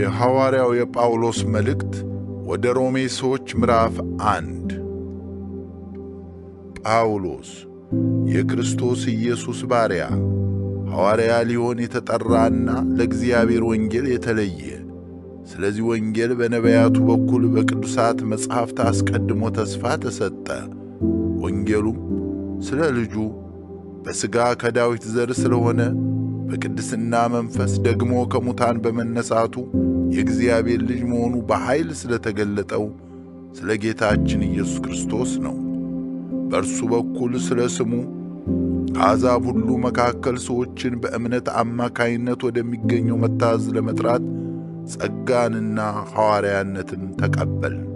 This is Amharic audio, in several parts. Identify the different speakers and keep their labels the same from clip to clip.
Speaker 1: የሐዋርያው የጳውሎስ መልእክት ወደ ሮሜ ሰዎች ምዕራፍ 1። ጳውሎስ የክርስቶስ ኢየሱስ ባሪያ ሐዋርያ ሊሆን የተጠራና ለእግዚአብሔር ወንጌል የተለየ፣ ስለዚህ ወንጌል በነቢያቱ በኩል በቅዱሳት መጻሕፍት አስቀድሞ ተስፋ ተሰጠ። ወንጌሉም ስለ ልጁ በሥጋ ከዳዊት ዘር ስለሆነ በቅድስና መንፈስ ደግሞ ከሙታን በመነሳቱ የእግዚአብሔር ልጅ መሆኑ በኃይል ስለተገለጠው ስለ ጌታችን ኢየሱስ ክርስቶስ ነው። በእርሱ በኩል ስለ ስሙ ከአሕዛብ ሁሉ መካከል ሰዎችን በእምነት አማካይነት ወደሚገኘው መታዘዝ ለመጥራት ጸጋንና ሐዋርያነትን ተቀበልን።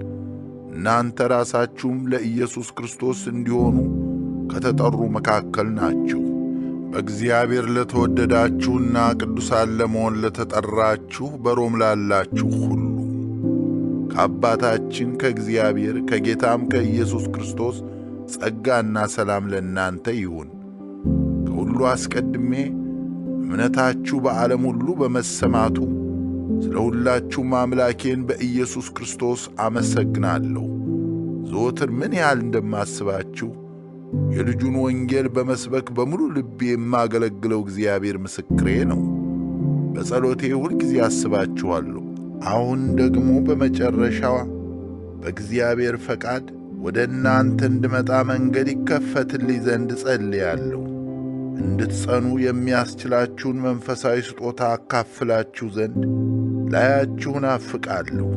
Speaker 1: እናንተ ራሳችሁም ለኢየሱስ ክርስቶስ እንዲሆኑ ከተጠሩ መካከል ናችሁ። በእግዚአብሔር ለተወደዳችሁና ቅዱሳን ለመሆን ለተጠራችሁ በሮም ላላችሁ ሁሉ ከአባታችን ከእግዚአብሔር ከጌታም ከኢየሱስ ክርስቶስ ጸጋና ሰላም ለእናንተ ይሁን። ከሁሉ አስቀድሜ እምነታችሁ በዓለም ሁሉ በመሰማቱ ስለ ሁላችሁም አምላኬን በኢየሱስ ክርስቶስ አመሰግናለሁ። ዘወትር ምን ያህል እንደማስባችሁ የልጁን ወንጌል በመስበክ በሙሉ ልቤ የማገለግለው እግዚአብሔር ምስክሬ ነው። በጸሎቴ ሁልጊዜ አስባችኋለሁ። አሁን ደግሞ በመጨረሻዋ በእግዚአብሔር ፈቃድ ወደ እናንተ እንድመጣ መንገድ ይከፈትልኝ ዘንድ ጸልያለሁ። እንድትጸኑ የሚያስችላችሁን መንፈሳዊ ስጦታ አካፍላችሁ ዘንድ ላያችሁ ናፍቃለሁ።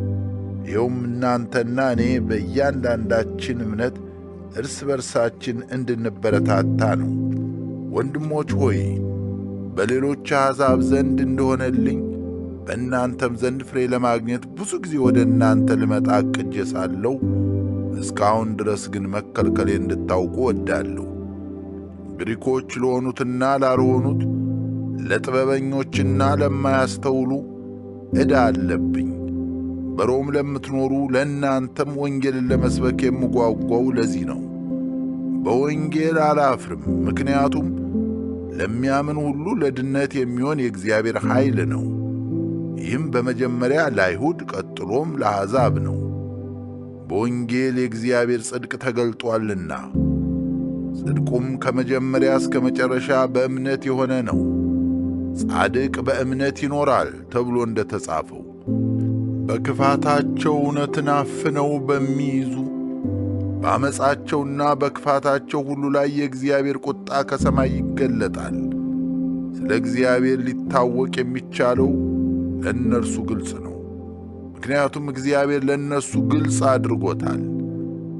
Speaker 1: ይኸውም እናንተና እኔ በእያንዳንዳችን እምነት እርስ በርሳችን እንድንበረታታ ነው። ወንድሞች ሆይ በሌሎች አሕዛብ ዘንድ እንደሆነልኝ በእናንተም ዘንድ ፍሬ ለማግኘት ብዙ ጊዜ ወደ እናንተ ልመጣ አቅጄ ሳለሁ እስካሁን ድረስ ግን መከልከሌ እንድታውቁ ወዳለሁ። ግሪኮች ለሆኑትና ላልሆኑት፣ ለጥበበኞችና ለማያስተውሉ ዕዳ አለብኝ። በሮም ለምትኖሩ ለእናንተም ወንጌልን ለመስበክ የምጓጓው ለዚህ ነው። በወንጌል አላፍርም፣ ምክንያቱም ለሚያምን ሁሉ ለድነት የሚሆን የእግዚአብሔር ኃይል ነው። ይህም በመጀመሪያ ለአይሁድ ቀጥሎም ለአሕዛብ ነው። በወንጌል የእግዚአብሔር ጽድቅ ተገልጦአልና፣ ጽድቁም ከመጀመሪያ እስከ መጨረሻ በእምነት የሆነ ነው። ጻድቅ በእምነት ይኖራል ተብሎ እንደ ተጻፈው በክፋታቸው እውነትን አፍነው በሚይዙ በዓመፃቸውና በክፋታቸው ሁሉ ላይ የእግዚአብሔር ቁጣ ከሰማይ ይገለጣል። ስለ እግዚአብሔር ሊታወቅ የሚቻለው ለእነርሱ ግልጽ ነው፣ ምክንያቱም እግዚአብሔር ለእነርሱ ግልጽ አድርጎታል።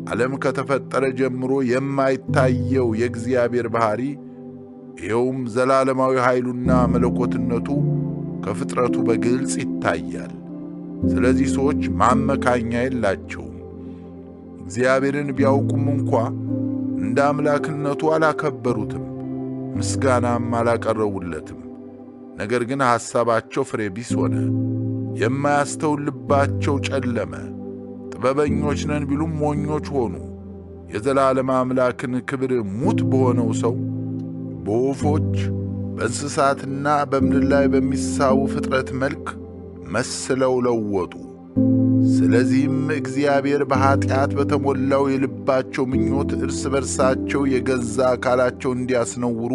Speaker 1: ዓለም ከተፈጠረ ጀምሮ የማይታየው የእግዚአብሔር ባሕሪ፣ ይኸውም ዘላለማዊ ኃይሉና መለኮትነቱ ከፍጥረቱ በግልጽ ይታያል። ስለዚህ ሰዎች ማመካኛ የላቸውም። እግዚአብሔርን ቢያውቁም እንኳ እንደ አምላክነቱ አላከበሩትም፣ ምስጋናም አላቀረቡለትም። ነገር ግን ሐሳባቸው ፍሬ ቢስ ሆነ፣ የማያስተውል ልባቸው ጨለመ። ጥበበኞች ነን ቢሉም ሞኞች ሆኑ። የዘላለም አምላክን ክብር ሙት በሆነው ሰው፣ በወፎች በእንስሳትና በምድር ላይ በሚሳቡ ፍጥረት መልክ መስለው ለወጡ። ስለዚህም እግዚአብሔር በኀጢአት በተሞላው የልባቸው ምኞት እርስ በርሳቸው የገዛ አካላቸው እንዲያስነውሩ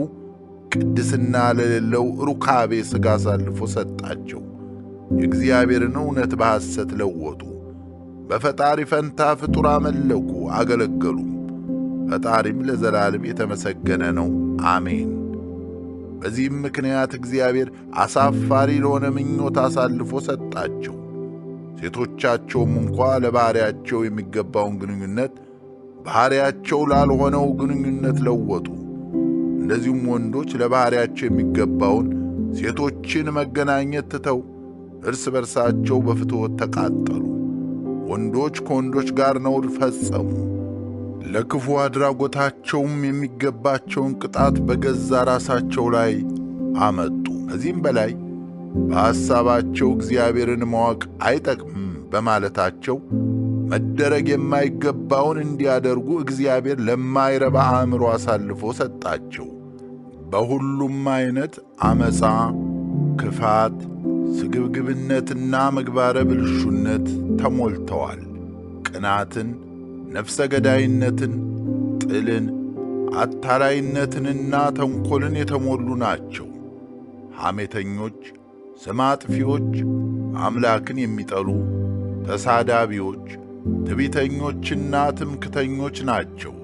Speaker 1: ቅድስና ለሌለው ሩካቤ ሥጋ አሳልፎ ሰጣቸው። የእግዚአብሔርን እውነት በሐሰት ለወጡ። በፈጣሪ ፈንታ ፍጡር አመለኩ አገለገሉም። ፈጣሪም ለዘላለም የተመሰገነ ነው፣ አሜን። በዚህም ምክንያት እግዚአብሔር አሳፋሪ ለሆነ ምኞት አሳልፎ ሰጣቸው። ሴቶቻቸውም እንኳ ለባሕርያቸው የሚገባውን ግንኙነት ባሕርያቸው ላልሆነው ግንኙነት ለወጡ። እንደዚሁም ወንዶች ለባሕርያቸው የሚገባውን ሴቶችን መገናኘት ትተው እርስ በርሳቸው በፍትወት ተቃጠሉ። ወንዶች ከወንዶች ጋር ነውር ፈጸሙ። ለክፉ አድራጎታቸውም የሚገባቸውን ቅጣት በገዛ ራሳቸው ላይ አመጡ። ከዚህም በላይ በሐሳባቸው እግዚአብሔርን ማወቅ አይጠቅምም በማለታቸው መደረግ የማይገባውን እንዲያደርጉ እግዚአብሔር ለማይረባ አእምሮ አሳልፎ ሰጣቸው። በሁሉም ዓይነት ዓመፃ፣ ክፋት፣ ስግብግብነትና ምግባረ ብልሹነት ተሞልተዋል። ቅናትን፣ ነፍሰ ገዳይነትን፣ ጥልን፣ አታላይነትንና ተንኰልን የተሞሉ ናቸው። ሐሜተኞች፣ ስም አጥፊዎች፣ አምላክን የሚጠሉ ተሳዳቢዎች፣ ትዕቢተኞችና ትምክተኞች ናቸው።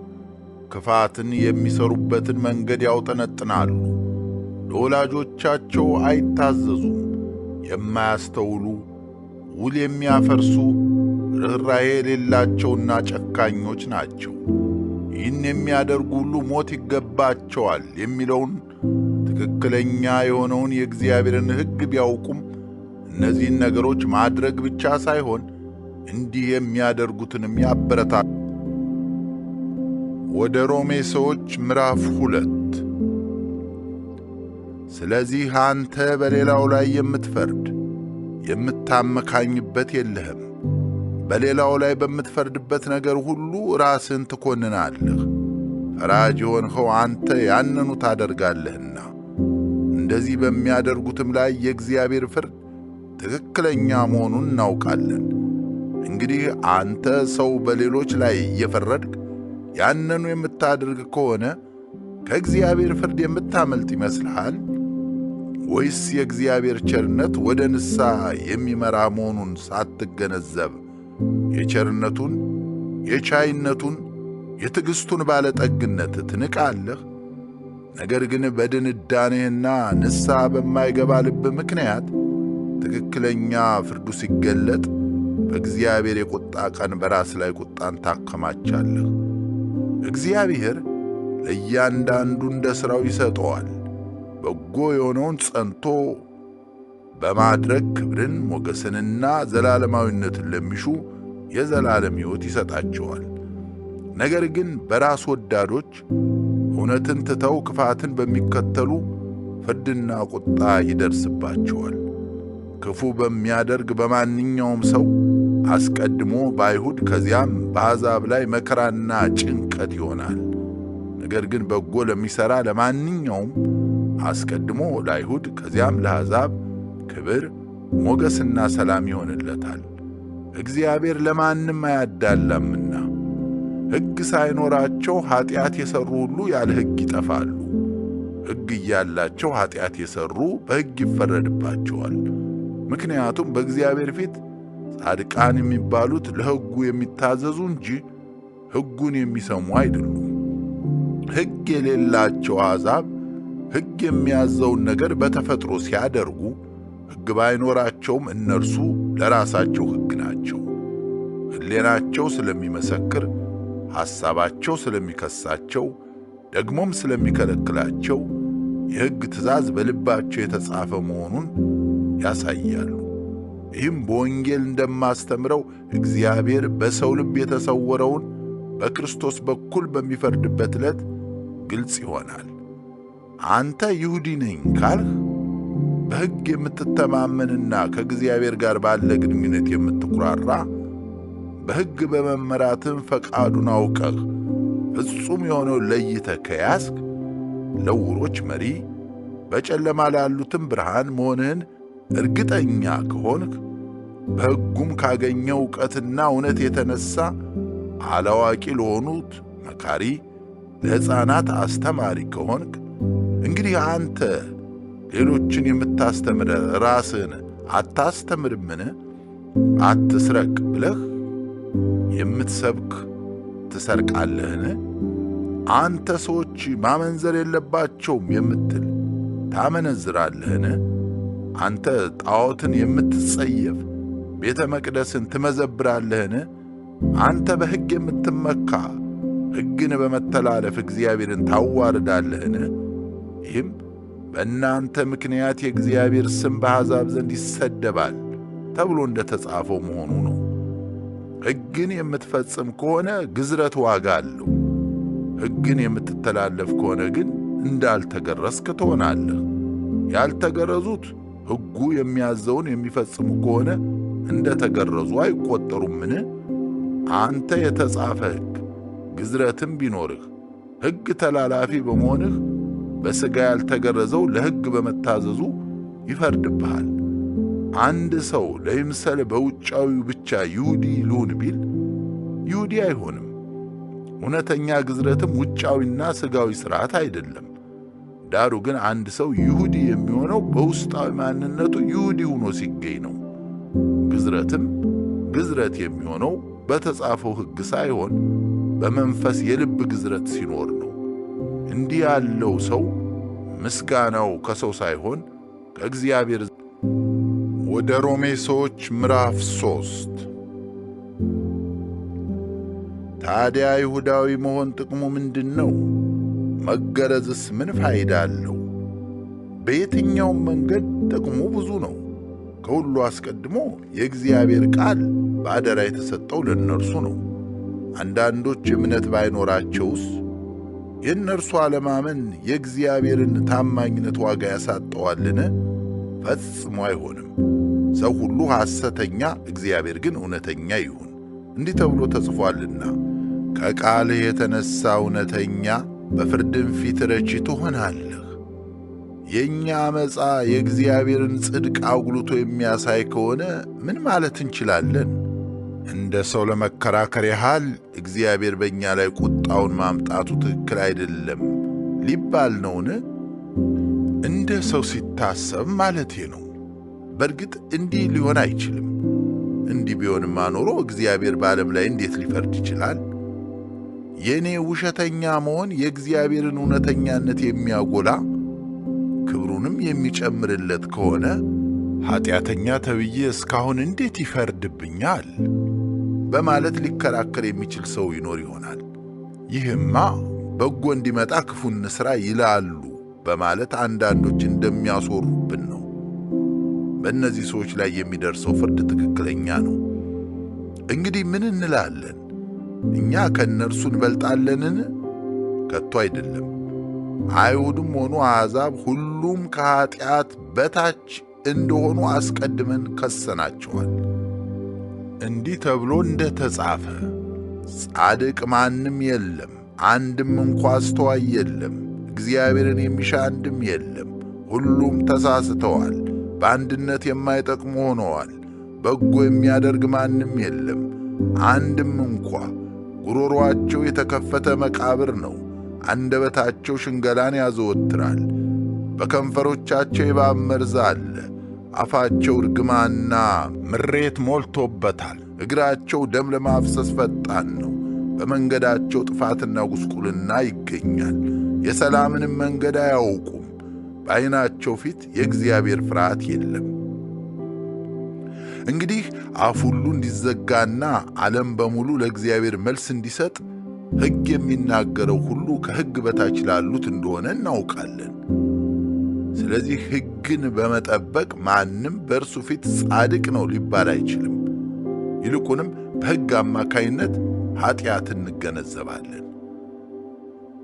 Speaker 1: ክፋትን የሚሠሩበትን መንገድ ያውጠነጥናሉ። ለወላጆቻቸው አይታዘዙም። የማያስተውሉ፣ ውል የሚያፈርሱ፣ ርኅራኄ የሌላቸውና ጨካኞች ናቸው። ይህን የሚያደርጉ ሁሉ ሞት ይገባቸዋል የሚለውን ትክክለኛ የሆነውን የእግዚአብሔርን ሕግ ቢያውቁም እነዚህን ነገሮች ማድረግ ብቻ ሳይሆን እንዲህ የሚያደርጉትንም ያበረታታሉ። ወደ ሮሜ ሰዎች ምዕራፍ 2። ስለዚህ አንተ በሌላው ላይ የምትፈርድ የምታመካኝበት የለህም። በሌላው ላይ በምትፈርድበት ነገር ሁሉ ራስህን ትኮንናለህ። ፈራጅ የሆንኸው አንተ ያንኑ ታደርጋለህና፣ እንደዚህ በሚያደርጉትም ላይ የእግዚአብሔር ፍርድ ትክክለኛ መሆኑን እናውቃለን። እንግዲህ አንተ ሰው በሌሎች ላይ እየፈረድክ ያንኑ የምታደርግ ከሆነ ከእግዚአብሔር ፍርድ የምታመልጥ ይመስልሃል? ወይስ የእግዚአብሔር ቸርነት ወደ ንስሐ የሚመራ መሆኑን ሳትገነዘብ የቸርነቱን፣ የቻይነቱን፣ የትዕግሥቱን ባለጠግነት ትንቃለህ? ነገር ግን በድንዳኔህና ንስሐ በማይገባ ልብ ምክንያት ትክክለኛ ፍርዱ ሲገለጥ በእግዚአብሔር የቁጣ ቀን በራስ ላይ ቁጣን ታከማቻለህ። እግዚአብሔር ለእያንዳንዱ እንደ ሥራው ይሰጠዋል። በጎ የሆነውን ጸንቶ በማድረግ ክብርን፣ ሞገስንና ዘላለማዊነትን ለሚሹ የዘላለም ሕይወት ይሰጣቸዋል። ነገር ግን በራስ ወዳዶች እውነትን ትተው ክፋትን በሚከተሉ ፍርድና ቁጣ ይደርስባቸዋል። ክፉ በሚያደርግ በማንኛውም ሰው አስቀድሞ በአይሁድ ከዚያም በአሕዛብ ላይ መከራና ጭንቀት ይሆናል። ነገር ግን በጎ ለሚሠራ ለማንኛውም አስቀድሞ ለአይሁድ ከዚያም ለአሕዛብ ክብር፣ ሞገስና ሰላም ይሆንለታል። እግዚአብሔር ለማንም አያዳላምና። ሕግ ሳይኖራቸው ኀጢአት የሠሩ ሁሉ ያለ ሕግ ይጠፋሉ። ሕግ እያላቸው ኀጢአት የሠሩ በሕግ ይፈረድባቸዋል። ምክንያቱም በእግዚአብሔር ፊት ጻድቃን የሚባሉት ለሕጉ የሚታዘዙ እንጂ ሕጉን የሚሰሙ አይደሉም። ሕግ የሌላቸው አሕዛብ ሕግ የሚያዘውን ነገር በተፈጥሮ ሲያደርጉ ሕግ ባይኖራቸውም እነርሱ ለራሳቸው ሕግ ናቸው። ሕሊናቸው ስለሚመሰክር፣ ሐሳባቸው ስለሚከሳቸው፣ ደግሞም ስለሚከለክላቸው የሕግ ትእዛዝ በልባቸው የተጻፈ መሆኑን ያሳያሉ። ይህም በወንጌል እንደማስተምረው እግዚአብሔር በሰው ልብ የተሰወረውን በክርስቶስ በኩል በሚፈርድበት ዕለት ግልጽ ይሆናል። አንተ ይሁዲ ነኝ ካልህ በሕግ የምትተማመንና ከእግዚአብሔር ጋር ባለ ግንኙነት የምትኩራራ፣ በሕግ በመመራትም ፈቃዱን አውቀህ ፍጹም የሆነው ለይተህ ከያዝክ፣ ለዕውሮች መሪ በጨለማ ላሉትም ብርሃን መሆንህን እርግጠኛ ከሆንክ፣ በሕጉም ካገኘው ዕውቀትና እውነት የተነሣ አላዋቂ ለሆኑት መካሪ፣ ለሕፃናት አስተማሪ ከሆንክ፣ እንግዲህ አንተ ሌሎችን የምታስተምር ራስህን አታስተምርምን? አትስረቅ ብለህ የምትሰብክ ትሰርቃለህን? አንተ ሰዎች ማመንዘር የለባቸውም የምትል ታመነዝራለህን? አንተ ጣዖትን የምትጸየፍ ቤተ መቅደስን ትመዘብራለህን? አንተ በሕግ የምትመካ ሕግን በመተላለፍ እግዚአብሔርን ታዋርዳለህን? ይህም በእናንተ ምክንያት የእግዚአብሔር ስም በአሕዛብ ዘንድ ይሰደባል ተብሎ እንደ ተጻፈው መሆኑ ነው። ሕግን የምትፈጽም ከሆነ ግዝረት ዋጋ አለው። ሕግን የምትተላለፍ ከሆነ ግን እንዳልተገረዝክ ትሆናለህ። ያልተገረዙት ሕጉ የሚያዘውን የሚፈጽሙ ከሆነ እንደ ተገረዙ አይቈጠሩምን? አንተ የተጻፈ ሕግ ግዝረትም ቢኖርህ ሕግ ተላላፊ በመሆንህ በሥጋ ያልተገረዘው ለሕግ በመታዘዙ ይፈርድብሃል። አንድ ሰው ለይምሰል በውጫዊው ብቻ ይሁዲ ልሁን ቢል ይሁዲ አይሆንም። እውነተኛ ግዝረትም ውጫዊና ሥጋዊ ሥርዓት አይደለም። ዳሩ ግን አንድ ሰው ይሁዲ የሚሆነው በውስጣዊ ማንነቱ ይሁዲ ሆኖ ሲገኝ ነው። ግዝረትም ግዝረት የሚሆነው በተጻፈው ሕግ ሳይሆን በመንፈስ የልብ ግዝረት ሲኖር ነው። እንዲህ ያለው ሰው ምስጋናው ከሰው ሳይሆን ከእግዚአብሔር። ወደ ሮሜ ሰዎች ምዕራፍ 3 ታዲያ ይሁዳዊ መሆን ጥቅሙ ምንድን ነው? መገረዝስ ምን ፋይዳ አለው? በየትኛውም መንገድ ጥቅሙ ብዙ ነው። ከሁሉ አስቀድሞ የእግዚአብሔር ቃል በአደራ የተሰጠው ለእነርሱ ነው። አንዳንዶች እምነት ባይኖራቸውስ የእነርሱ አለማመን የእግዚአብሔርን ታማኝነት ዋጋ ያሳጠዋልን? ፈጽሞ አይሆንም። ሰው ሁሉ ሐሰተኛ፣ እግዚአብሔር ግን እውነተኛ ይሁን። እንዲህ ተብሎ ተጽፏልና ከቃልህ የተነሣ እውነተኛ፣ በፍርድም ፊት ረቺ ትሆናለህ። የእኛ ዓመፃ የእግዚአብሔርን ጽድቅ አጉልቶ የሚያሳይ ከሆነ ምን ማለት እንችላለን? እንደ ሰው ለመከራከር ያህል እግዚአብሔር በእኛ ላይ ቁጣውን ማምጣቱ ትክክል አይደለም ሊባል ነውን? እንደ ሰው ሲታሰብ ማለቴ ነው። በእርግጥ እንዲህ ሊሆን አይችልም። እንዲህ ቢሆንማ ኖሮ እግዚአብሔር በዓለም ላይ እንዴት ሊፈርድ ይችላል? የእኔ ውሸተኛ መሆን የእግዚአብሔርን እውነተኛነት የሚያጎላ ክብሩንም የሚጨምርለት ከሆነ ኀጢአተኛ ተብዬ እስካሁን እንዴት ይፈርድብኛል በማለት ሊከራከር የሚችል ሰው ይኖር ይሆናል። ይህማ በጎ እንዲመጣ ክፉ እንሥራ ይላሉ በማለት አንዳንዶች እንደሚያስወሩብን ነው። በእነዚህ ሰዎች ላይ የሚደርሰው ፍርድ ትክክለኛ ነው። እንግዲህ ምን እንላለን? እኛ ከእነርሱ እንበልጣለንን? ከቶ አይደለም። አይሁድም ሆኑ አሕዛብ ሁሉም ከኀጢአት በታች እንደሆኑ አስቀድመን ከሰናቸዋል። እንዲህ ተብሎ እንደ ተጻፈ ጻድቅ ማንም የለም፣ አንድም እንኳ አስተዋይ የለም። እግዚአብሔርን የሚሻ አንድም የለም። ሁሉም ተሳስተዋል፣ በአንድነት የማይጠቅሙ ሆነዋል። በጎ የሚያደርግ ማንም የለም፣ አንድም እንኳ። ጉሮሮአቸው የተከፈተ መቃብር ነው፣ አንደበታቸው ሽንገላን ያዘወትራል። በከንፈሮቻቸው የእባብ መርዝ አለ፣ አፋቸው ርግማንና ምሬት ሞልቶበታል። እግራቸው ደም ለማፍሰስ ፈጣን ነው፣ በመንገዳቸው ጥፋትና ጉስቁልና ይገኛል። የሰላምንም መንገድ አያውቁም፣ በዐይናቸው ፊት የእግዚአብሔር ፍርሃት የለም። እንግዲህ አፍ ሁሉ እንዲዘጋና ዓለም በሙሉ ለእግዚአብሔር መልስ እንዲሰጥ ሕግ የሚናገረው ሁሉ ከሕግ በታች ላሉት እንደሆነ እናውቃለን። ስለዚህ ሕግን በመጠበቅ ማንም በእርሱ ፊት ጻድቅ ነው ሊባል አይችልም። ይልቁንም በሕግ አማካይነት ኀጢአትን እንገነዘባለን።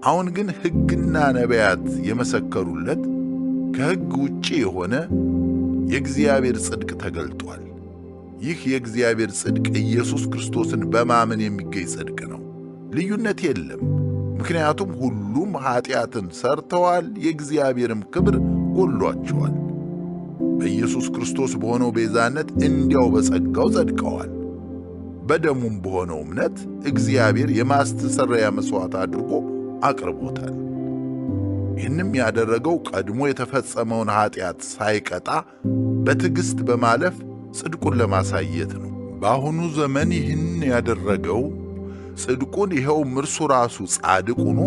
Speaker 1: አሁን ግን ሕግና ነቢያት የመሰከሩለት ከሕግ ውጪ የሆነ የእግዚአብሔር ጽድቅ ተገልጧል። ይህ የእግዚአብሔር ጽድቅ ኢየሱስ ክርስቶስን በማመን የሚገኝ ጽድቅ ነው። ልዩነት የለም። ምክንያቱም ሁሉም ኀጢአትን ሰርተዋል፣ የእግዚአብሔርም ክብር ጎሏቸዋል። በኢየሱስ ክርስቶስ በሆነው ቤዛነት እንዲያው በጸጋው ጸድቀዋል። በደሙም በሆነው እምነት እግዚአብሔር የማስተሰረያ መሥዋዕት አድርጎ አቅርቦታል። ይህንም ያደረገው ቀድሞ የተፈጸመውን ኀጢአት ሳይቀጣ በትዕግሥት በማለፍ ጽድቁን ለማሳየት ነው። በአሁኑ ዘመን ይህን ያደረገው ጽድቁን ይኸውም እርሱ ራሱ ጻድቅ ሆኖ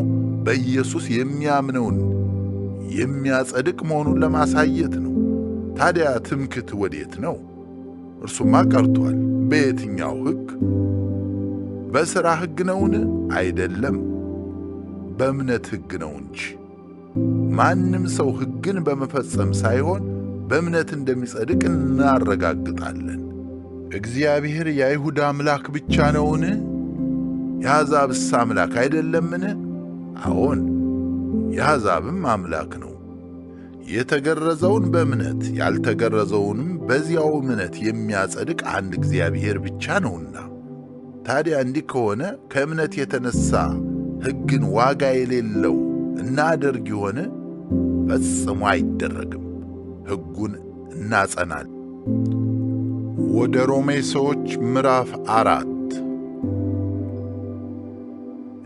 Speaker 1: በኢየሱስ የሚያምነውን የሚያጸድቅ መሆኑን ለማሳየት ነው። ታዲያ ትምክህት ወዴት ነው? እርሱማ ቀርቷል። በየትኛው ሕግ? በሥራ ሕግ ነውን? አይደለም፣ በእምነት ሕግ ነው እንጂ። ማንም ሰው ሕግን በመፈጸም ሳይሆን በእምነት እንደሚጸድቅ እናረጋግጣለን። እግዚአብሔር የአይሁድ አምላክ ብቻ ነውን? የአሕዛብስ አምላክ አይደለምን? አዎን፣ የአሕዛብም አምላክ ነው። የተገረዘውን በእምነት ያልተገረዘውንም በዚያው እምነት የሚያጸድቅ አንድ እግዚአብሔር ብቻ ነውና። ታዲያ እንዲህ ከሆነ ከእምነት የተነሣ ሕግን ዋጋ የሌለው እናደርግ ይሆን? ፈጽሞ አይደረግም። ሕጉን እናጸናል። ወደ ሮሜ ሰዎች ምዕራፍ 4።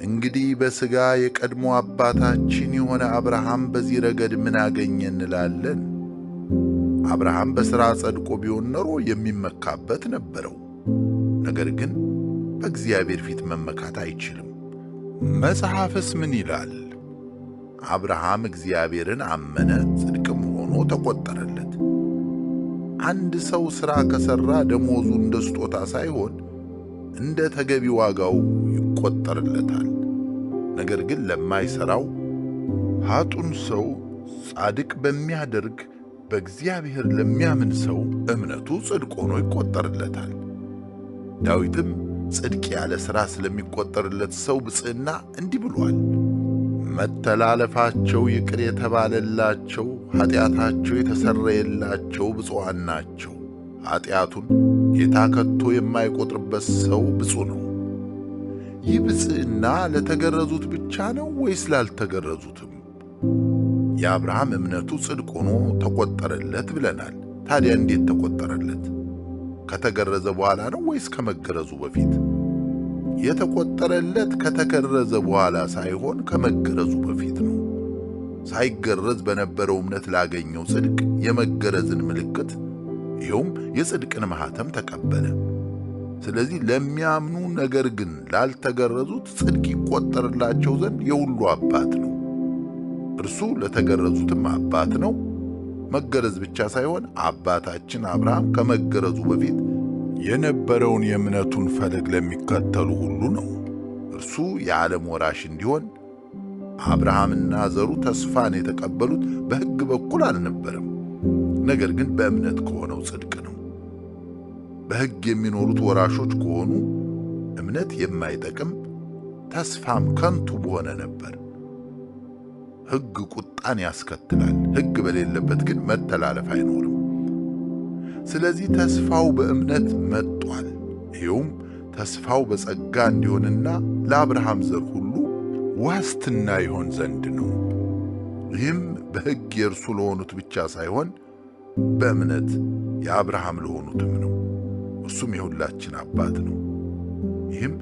Speaker 1: እንግዲህ በሥጋ የቀድሞ አባታችን የሆነ አብርሃም በዚህ ረገድ ምን አገኘ እንላለን? አብርሃም በሥራ ጸድቆ ቢሆን ኖሮ የሚመካበት ነበረው። ነገር ግን በእግዚአብሔር ፊት መመካት አይችልም። መጽሐፍስ ምን ይላል? አብርሃም እግዚአብሔርን አመነ፣ ጽድቅም ሆኖ ተቆጠረለት። አንድ ሰው ሥራ ከሠራ ደሞዙ እንደ ስጦታ ሳይሆን እንደ ተገቢ ዋጋው ይቆጠርለታል። ነገር ግን ለማይሠራው ኃጡን ሰው ጻድቅ በሚያደርግ በእግዚአብሔር ለሚያምን ሰው እምነቱ ጽድቅ ሆኖ ይቆጠርለታል። ዳዊትም ጽድቅ ያለ ሥራ ስለሚቆጠርለት ሰው ብፅዕና እንዲህ ብሏል፣ መተላለፋቸው ይቅር የተባለላቸው ኃጢአታቸው የተሰረየላቸው ብፁዓን ናቸው። ኃጢአቱን ጌታ ከቶ የማይቆጥርበት ሰው ብፁዕ ነው። ይህ ብፅዕና ለተገረዙት ብቻ ነው ወይስ ላልተገረዙትም? የአብርሃም እምነቱ ጽድቅ ሆኖ ተቆጠረለት ብለናል። ታዲያ እንዴት ተቆጠረለት? ከተገረዘ በኋላ ነው ወይስ ከመገረዙ በፊት? የተቆጠረለት ከተገረዘ በኋላ ሳይሆን ከመገረዙ በፊት ነው። ሳይገረዝ በነበረው እምነት ላገኘው ጽድቅ የመገረዝን ምልክት ይኸውም የጽድቅን ማኅተም ተቀበለ። ስለዚህ ለሚያምኑ ነገር ግን ላልተገረዙት ጽድቅ ይቆጠርላቸው ዘንድ የሁሉ አባት ነው። እርሱ ለተገረዙትም አባት ነው። መገረዝ ብቻ ሳይሆን አባታችን አብርሃም ከመገረዙ በፊት የነበረውን የእምነቱን ፈለግ ለሚከተሉ ሁሉ ነው። እርሱ የዓለም ወራሽ እንዲሆን አብርሃምና ዘሩ ተስፋን የተቀበሉት በሕግ በኩል አልነበረም፣ ነገር ግን በእምነት ከሆነው ጽድቅ ነው። በሕግ የሚኖሩት ወራሾች ከሆኑ እምነት የማይጠቅም ተስፋም ከንቱ በሆነ ነበር። ሕግ ቁጣን ያስከትላል፣ ሕግ በሌለበት ግን መተላለፍ አይኖርም። ስለዚህ ተስፋው በእምነት መጥቷል። ይኸውም ተስፋው በጸጋ እንዲሆንና ለአብርሃም ዘር ሁሉ ዋስትና ይሆን ዘንድ ነው። ይህም በሕግ የእርሱ ለሆኑት ብቻ ሳይሆን በእምነት የአብርሃም ለሆኑትም ነው። እርሱም የሁላችን አባት ነው። ይህም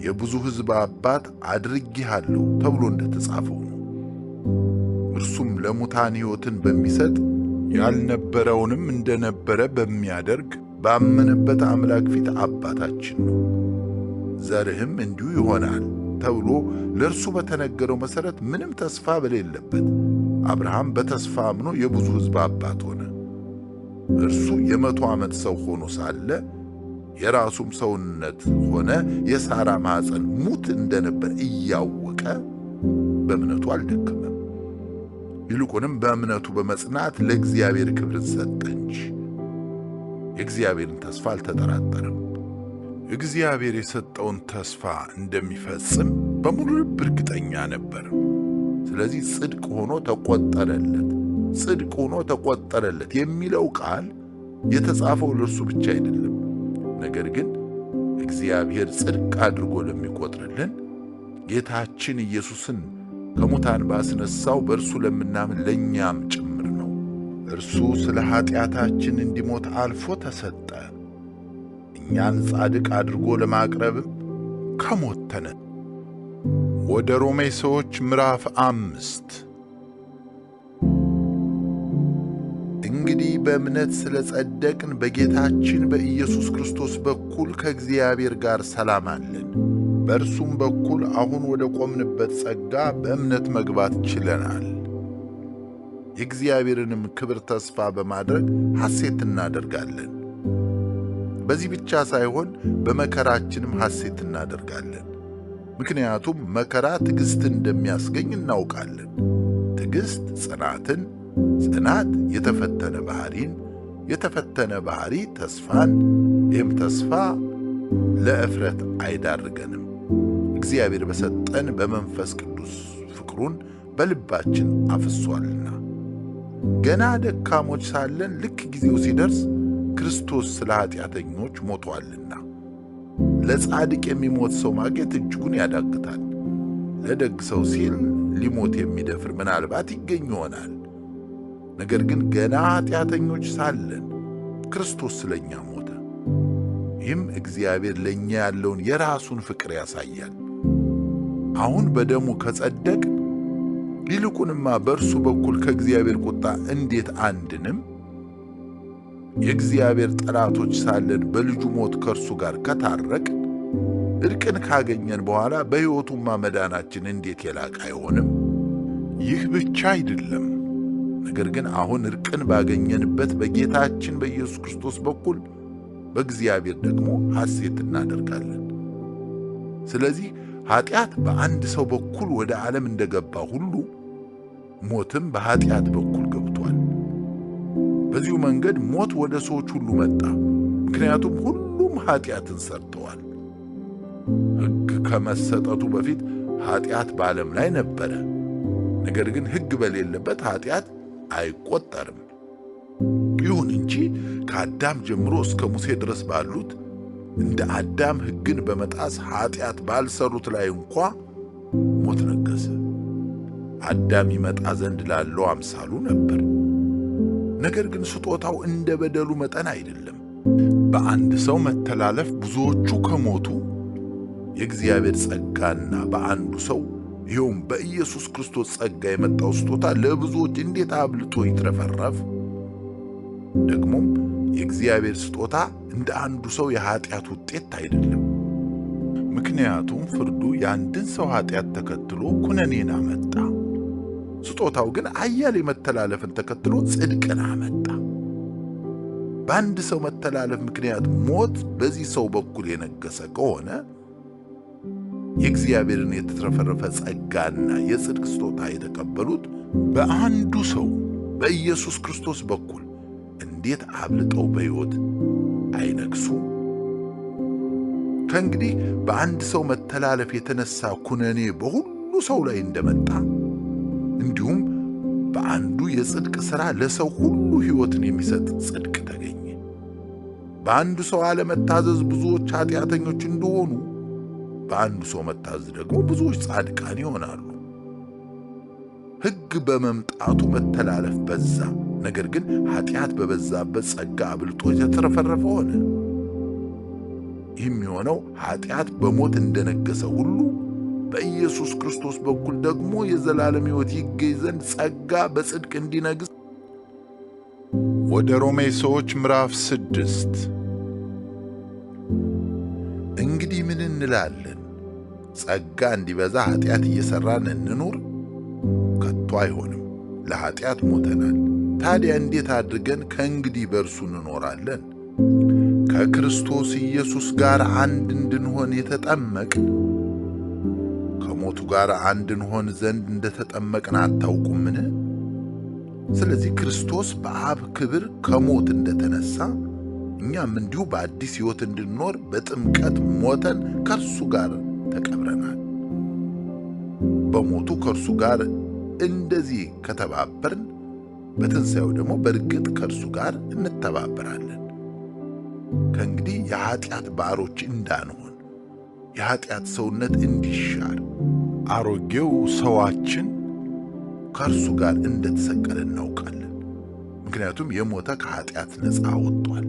Speaker 1: የብዙ ሕዝብ አባት አድርጌሃለሁ ተብሎ እንደተጻፈው ነው። እርሱም ለሙታን ሕይወትን በሚሰጥ ያልነበረውንም እንደነበረ በሚያደርግ ባመነበት አምላክ ፊት አባታችን ነው። ዘርህም እንዲሁ ይሆናል ተብሎ ለእርሱ በተነገረው መሠረት ምንም ተስፋ በሌለበት አብርሃም በተስፋ አምኖ የብዙ ሕዝብ አባት ሆነ። እርሱ የ100 ዓመት ሰው ሆኖ ሳለ የራሱም ሰውነት ሆነ የሳራ ማኅፀን ሙት እንደነበር እያወቀ በእምነቱ አልደከመም። ይልቁንም በእምነቱ በመጽናት ለእግዚአብሔር ክብርን ሰጠ እንጂ የእግዚአብሔርን ተስፋ አልተጠራጠረም። እግዚአብሔር የሰጠውን ተስፋ እንደሚፈጽም በሙሉ ልብ እርግጠኛ ነበር። ስለዚህ ጽድቅ ሆኖ ተቆጠረለት። ጽድቅ ሆኖ ተቆጠረለት የሚለው ቃል የተጻፈው ለእርሱ ብቻ አይደለም፣ ነገር ግን እግዚአብሔር ጽድቅ አድርጎ ለሚቆጥርልን ጌታችን ኢየሱስን ከሙታን ባስነሳው በእርሱ ለምናምን ለእኛም ጭምር ነው። እርሱ ስለ ኃጢአታችን እንዲሞት አልፎ ተሰጠ፣ እኛን ጻድቅ አድርጎ ለማቅረብም ከሞት ተነሣ። ወደ ሮሜ ሰዎች ምዕራፍ 5። እንግዲህ በእምነት ስለ ጸደቅን በጌታችን በኢየሱስ ክርስቶስ በኩል ከእግዚአብሔር ጋር ሰላም አለን። በእርሱም በኩል አሁን ወደ ቆምንበት ጸጋ በእምነት መግባት ችለናል። የእግዚአብሔርንም ክብር ተስፋ በማድረግ ሐሴት እናደርጋለን። በዚህ ብቻ ሳይሆን በመከራችንም ሐሴት እናደርጋለን። ምክንያቱም መከራ ትዕግሥትን እንደሚያስገኝ እናውቃለን። ትዕግሥት ጽናትን፣ ጽናት የተፈተነ ባሕሪን፣ የተፈተነ ባሕሪ ተስፋን፣ ይህም ተስፋ ለእፍረት አይዳርገንም። እግዚአብሔር በሰጠን በመንፈስ ቅዱስ ፍቅሩን በልባችን አፍሷልና። ገና ደካሞች ሳለን ልክ ጊዜው ሲደርስ ክርስቶስ ስለ ኃጢአተኞች ሞቶአልና። ለጻድቅ የሚሞት ሰው ማግኘት እጅጉን ያዳግታል። ለደግ ሰው ሲል ሊሞት የሚደፍር ምናልባት ይገኝ ይሆናል። ነገር ግን ገና ኃጢአተኞች ሳለን ክርስቶስ ስለኛ ሞተ። ይህም እግዚአብሔር ለኛ ያለውን የራሱን ፍቅር ያሳያል። አሁን በደሙ ከጸደቅ ይልቁንማ በእርሱ በኩል ከእግዚአብሔር ቁጣ እንዴት አንድንም? የእግዚአብሔር ጠላቶች ሳለን በልጁ ሞት ከእርሱ ጋር ከታረቅ እርቅን ካገኘን በኋላ በሕይወቱማ መዳናችን እንዴት የላቀ አይሆንም? ይህ ብቻ አይደለም፣ ነገር ግን አሁን እርቅን ባገኘንበት በጌታችን በኢየሱስ ክርስቶስ በኩል በእግዚአብሔር ደግሞ ሐሴት እናደርጋለን። ስለዚህ ኃጢአት በአንድ ሰው በኩል ወደ ዓለም እንደገባ ሁሉ ሞትም በኃጢአት በኩል ገብቷል። በዚሁ መንገድ ሞት ወደ ሰዎች ሁሉ መጣ፣ ምክንያቱም ሁሉም ኃጢአትን ሰርተዋል። ሕግ ከመሰጠቱ በፊት ኃጢአት በዓለም ላይ ነበረ። ነገር ግን ሕግ በሌለበት ኃጢአት አይቆጠርም። ይሁን እንጂ ከአዳም ጀምሮ እስከ ሙሴ ድረስ ባሉት እንደ አዳም ሕግን በመጣስ ኃጢአት ባልሰሩት ላይ እንኳ ሞት ነገሰ። አዳም ይመጣ ዘንድ ላለው አምሳሉ ነበር። ነገር ግን ስጦታው እንደ በደሉ መጠን አይደለም። በአንድ ሰው መተላለፍ ብዙዎቹ ከሞቱ የእግዚአብሔር ጸጋና በአንዱ ሰው ይኸውም በኢየሱስ ክርስቶስ ጸጋ የመጣው ስጦታ ለብዙዎች እንዴት አብልጦ ይትረፈረፍ! ደግሞም የእግዚአብሔር ስጦታ እንደ አንዱ ሰው የኃጢአት ውጤት አይደለም። ምክንያቱም ፍርዱ የአንድን ሰው ኃጢአት ተከትሎ ኩነኔን አመጣ። ስጦታው ግን አያሌ መተላለፍን ተከትሎ ጽድቅን አመጣ። በአንድ ሰው መተላለፍ ምክንያት ሞት በዚህ ሰው በኩል የነገሰ ከሆነ የእግዚአብሔርን የተትረፈረፈ ጸጋና የጽድቅ ስጦታ የተቀበሉት በአንዱ ሰው በኢየሱስ ክርስቶስ በኩል እንዴት አብልጠው በሕይወት አይነግሱ? ከእንግዲህ በአንድ ሰው መተላለፍ የተነሳ ኩነኔ በሁሉ ሰው ላይ እንደመጣ እንዲሁም በአንዱ የጽድቅ ሥራ ለሰው ሁሉ ሕይወትን የሚሰጥ ጽድቅ ተገኘ። በአንዱ ሰው አለመታዘዝ ብዙዎች ኃጢአተኞች እንደሆኑ በአንዱ ሰው መታዘዝ ደግሞ ብዙዎች ጻድቃን ይሆናሉ። ሕግ በመምጣቱ መተላለፍ በዛ፣ ነገር ግን ኃጢአት በበዛበት ጸጋ አብልጦ የተትረፈረፈ ሆነ። ይህም የሆነው ኃጢአት በሞት እንደነገሰ ሁሉ በኢየሱስ ክርስቶስ በኩል ደግሞ የዘላለም ሕይወት ይገኝ ዘንድ ጸጋ በጽድቅ እንዲነግስ። ወደ ሮሜ ሰዎች ምዕራፍ 6 እንግዲህ ምን እንላለን? ጸጋ እንዲበዛ ኃጢአት እየሠራን እንኑር? ከቶ አይሆንም። ለኃጢአት ሞተናል። ታዲያ እንዴት አድርገን ከእንግዲህ በእርሱ እንኖራለን? ከክርስቶስ ኢየሱስ ጋር አንድ እንድንሆን የተጠመቅን ከሞቱ ጋር አንድ እንሆን ዘንድ እንደተጠመቅን አታውቁምን? ስለዚህ ክርስቶስ በአብ ክብር ከሞት እንደተነሳ እኛም እንዲሁ በአዲስ ሕይወት እንድንኖር በጥምቀት ሞተን ከእርሱ ጋር ተቀብረናል። በሞቱ ከእርሱ ጋር እንደዚህ ከተባበርን በትንሣኤው ደግሞ በእርግጥ ከእርሱ ጋር እንተባበራለን። ከእንግዲህ የኃጢአት ባሮች እንዳንሆን የኃጢአት ሰውነት እንዲሻር አሮጌው ሰዋችን ከእርሱ ጋር እንደተሰቀለ እናውቃለን። ምክንያቱም የሞተ ከኃጢአት ነፃ ወጥቷል።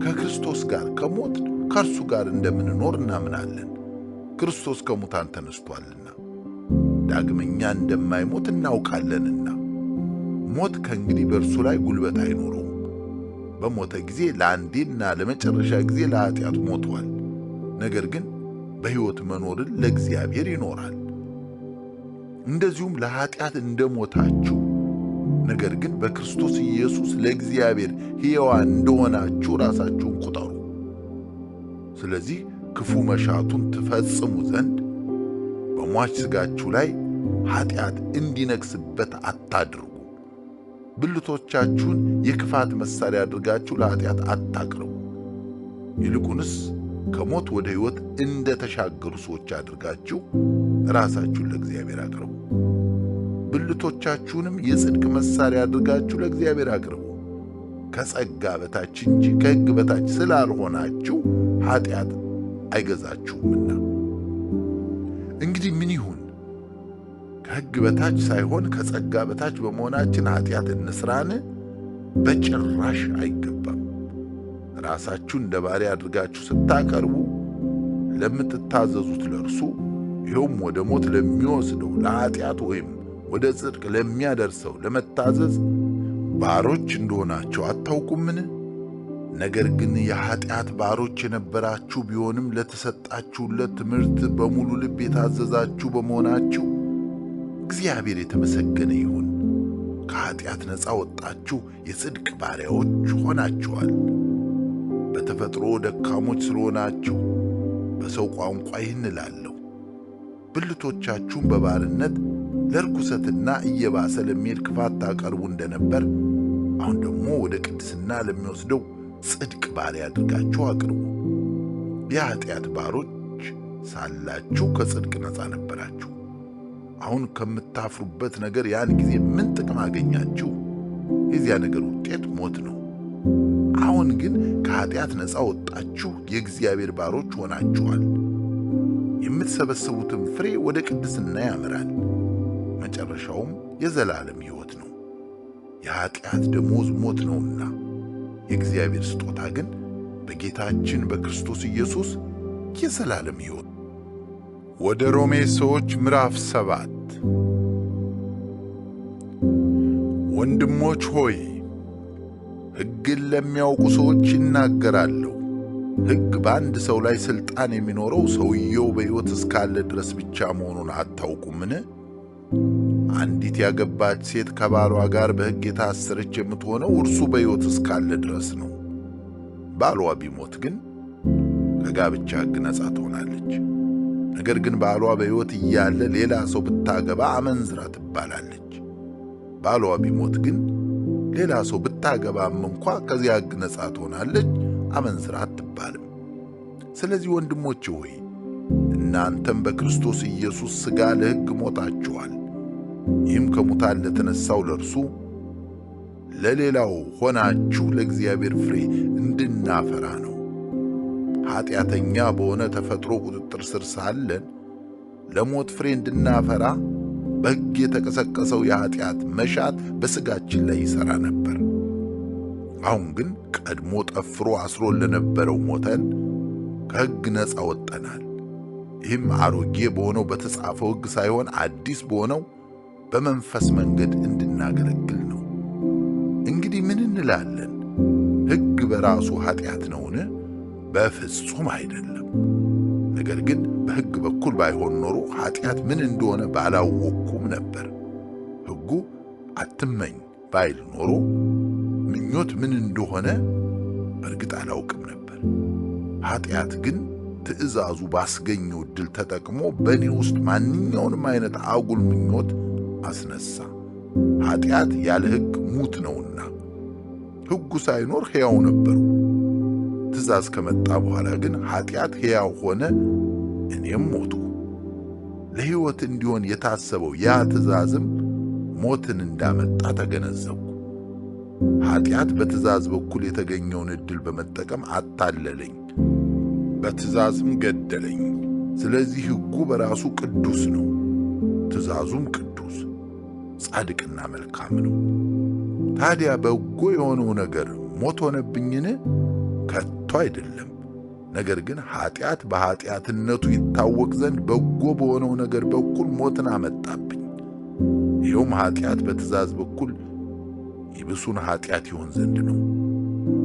Speaker 1: ከክርስቶስ ጋር ከሞት ከእርሱ ጋር እንደምንኖር እናምናለን። ክርስቶስ ከሙታን ተነስቷልና ዳግመኛ እንደማይሞት እናውቃለንና ሞት ከእንግዲህ በእርሱ ላይ ጉልበት አይኖረውም። በሞተ ጊዜ ለአንዴና ለመጨረሻ ጊዜ ለኃጢአት ሞቷል። ነገር ግን በሕይወት መኖርን ለእግዚአብሔር ይኖራል። እንደዚሁም ለኃጢአት እንደሞታችሁ ነገር ግን በክርስቶስ ኢየሱስ ለእግዚአብሔር ሕያዋን እንደሆናችሁ ራሳችሁን ቁጠሩ። ስለዚህ ክፉ መሻቱን ትፈጽሙ ዘንድ በሟች ሥጋችሁ ላይ ኃጢአት እንዲነግሥበት አታድርጉ። ብልቶቻችሁን የክፋት መሣሪያ አድርጋችሁ ለኃጢአት አታቅርቡ። ይልቁንስ ከሞት ወደ ሕይወት እንደ ተሻገሩ ሰዎች አድርጋችሁ ራሳችሁን ለእግዚአብሔር አቅርቡ። ብልቶቻችሁንም የጽድቅ መሣሪያ አድርጋችሁ ለእግዚአብሔር አቅርቡ። ከጸጋ በታች እንጂ ከሕግ በታች ስላልሆናችሁ ኃጢአት አይገዛችሁምና። እንግዲህ ምን ይሁን? ከሕግ በታች ሳይሆን ከጸጋ በታች በመሆናችን ኃጢአት እንስራን? በጭራሽ አይገባም። ራሳችሁን እንደ ባሪያ አድርጋችሁ ስታቀርቡ ለምትታዘዙት ለእርሱ ይኸውም ወደ ሞት ለሚወስደው ለኃጢአት ወይም ወደ ጽድቅ ለሚያደርሰው ለመታዘዝ ባሮች እንደሆናችሁ አታውቁምን? ነገር ግን የኃጢአት ባሮች የነበራችሁ ቢሆንም ለተሰጣችሁለት ትምህርት በሙሉ ልብ የታዘዛችሁ በመሆናችሁ እግዚአብሔር የተመሰገነ ይሁን። ከኃጢአት ነፃ ወጣችሁ የጽድቅ ባሪያዎች ሆናችኋል። በተፈጥሮ ደካሞች ስለሆናችሁ በሰው ቋንቋ ይህን እላለሁ፣ ብልቶቻችሁን በባርነት ለርኩሰትና እየባሰ ለሚሄድ ክፋት ታቀርቡ እንደነበር አሁን ደግሞ ወደ ቅድስና ለሚወስደው ጽድቅ ባሪያ አድርጋችሁ አቅርቡ። የኃጢአት ባሮች ሳላችሁ ከጽድቅ ነፃ ነበራችሁ። አሁን ከምታፍሩበት ነገር ያን ጊዜ ምን ጥቅም አገኛችሁ? የዚያ ነገር ውጤት ሞት ነው። አሁን ግን ከኃጢአት ነፃ ወጣችሁ የእግዚአብሔር ባሮች ሆናችኋል። የምትሰበስቡትም ፍሬ ወደ ቅድስና ያመራል፣ መጨረሻውም የዘላለም ሕይወት ነው። የኃጢአት ደሞዝ ሞት ነውና የእግዚአብሔር ስጦታ ግን በጌታችን በክርስቶስ ኢየሱስ የዘላለም ሕይወት። ወደ ሮሜ ሰዎች ምዕራፍ 7 ወንድሞች ሆይ ሕግን ለሚያውቁ ሰዎች ይናገራለሁ። ሕግ በአንድ ሰው ላይ ሥልጣን የሚኖረው ሰውየው በሕይወት እስካለ ድረስ ብቻ መሆኑን አታውቁምን? አንዲት ያገባች ሴት ከባሏ ጋር በሕግ የታሰረች የምትሆነው እርሱ በሕይወት እስካለ ድረስ ነው። ባሏ ቢሞት ግን ከጋብቻ ሕግ ነጻ ትሆናለች። ነገር ግን ባሏ በሕይወት እያለ ሌላ ሰው ብታገባ አመንዝራ ትባላለች። ባሏ ቢሞት ግን ሌላ ሰው ብታገባም እንኳ ከዚያ ሕግ ነጻ ትሆናለች፣ አመንዝራ አትባልም። ስለዚህ ወንድሞቼ ሆይ እናንተም በክርስቶስ ኢየሱስ ሥጋ ለሕግ ሞታችኋል። ይህም ከሙታን ለተነሳው ለእርሱ ለሌላው ሆናችሁ ለእግዚአብሔር ፍሬ እንድናፈራ ነው። ኃጢአተኛ በሆነ ተፈጥሮ ቁጥጥር ስር ሳለን ለሞት ፍሬ እንድናፈራ በሕግ የተቀሰቀሰው የኃጢአት መሻት በሥጋችን ላይ ይሠራ ነበር። አሁን ግን ቀድሞ ጠፍሮ አስሮን ለነበረው ሞተን ከሕግ ነፃ ወጠናል። ይህም አሮጌ በሆነው በተጻፈው ሕግ ሳይሆን አዲስ በሆነው በመንፈስ መንገድ እንድናገለግል ነው። እንግዲህ ምን እንላለን? ሕግ በራሱ ኃጢአት ነውን? በፍጹም አይደለም። ነገር ግን በሕግ በኩል ባይሆን ኖሮ ኃጢአት ምን እንደሆነ ባላወቅኩም ነበር። ሕጉ አትመኝ ባይል ኖሮ ምኞት ምን እንደሆነ በእርግጥ አላውቅም ነበር። ኃጢአት ግን ትእዛዙ ባስገኘው ዕድል ተጠቅሞ በእኔ ውስጥ ማንኛውንም አይነት አጉል ምኞት አስነሳ። ኃጢአት ያለ ሕግ ሙት ነውና ሕጉ ሳይኖር ሕያው ነበሩ። ትእዛዝ ከመጣ በኋላ ግን ኃጢአት ሕያው ሆነ፣ እኔም ሞቱ። ለሕይወት እንዲሆን የታሰበው ያ ትእዛዝም ሞትን እንዳመጣ ተገነዘብኩ። ኃጢአት በትእዛዝ በኩል የተገኘውን ዕድል በመጠቀም አታለለኝ፣ በትእዛዝም ገደለኝ። ስለዚህ ሕጉ በራሱ ቅዱስ ነው፣ ትእዛዙም ቅዱስ ጻድቅና መልካም ነው። ታዲያ በጎ የሆነው ነገር ሞት ሆነብኝን? ከቶ አይደለም። ነገር ግን ኃጢአት በኃጢአትነቱ ይታወቅ ዘንድ በጎ በሆነው ነገር በኩል ሞትን አመጣብኝ። ይኸውም ኃጢአት በትእዛዝ በኩል ይብሱን ኃጢአት ይሆን ዘንድ ነው።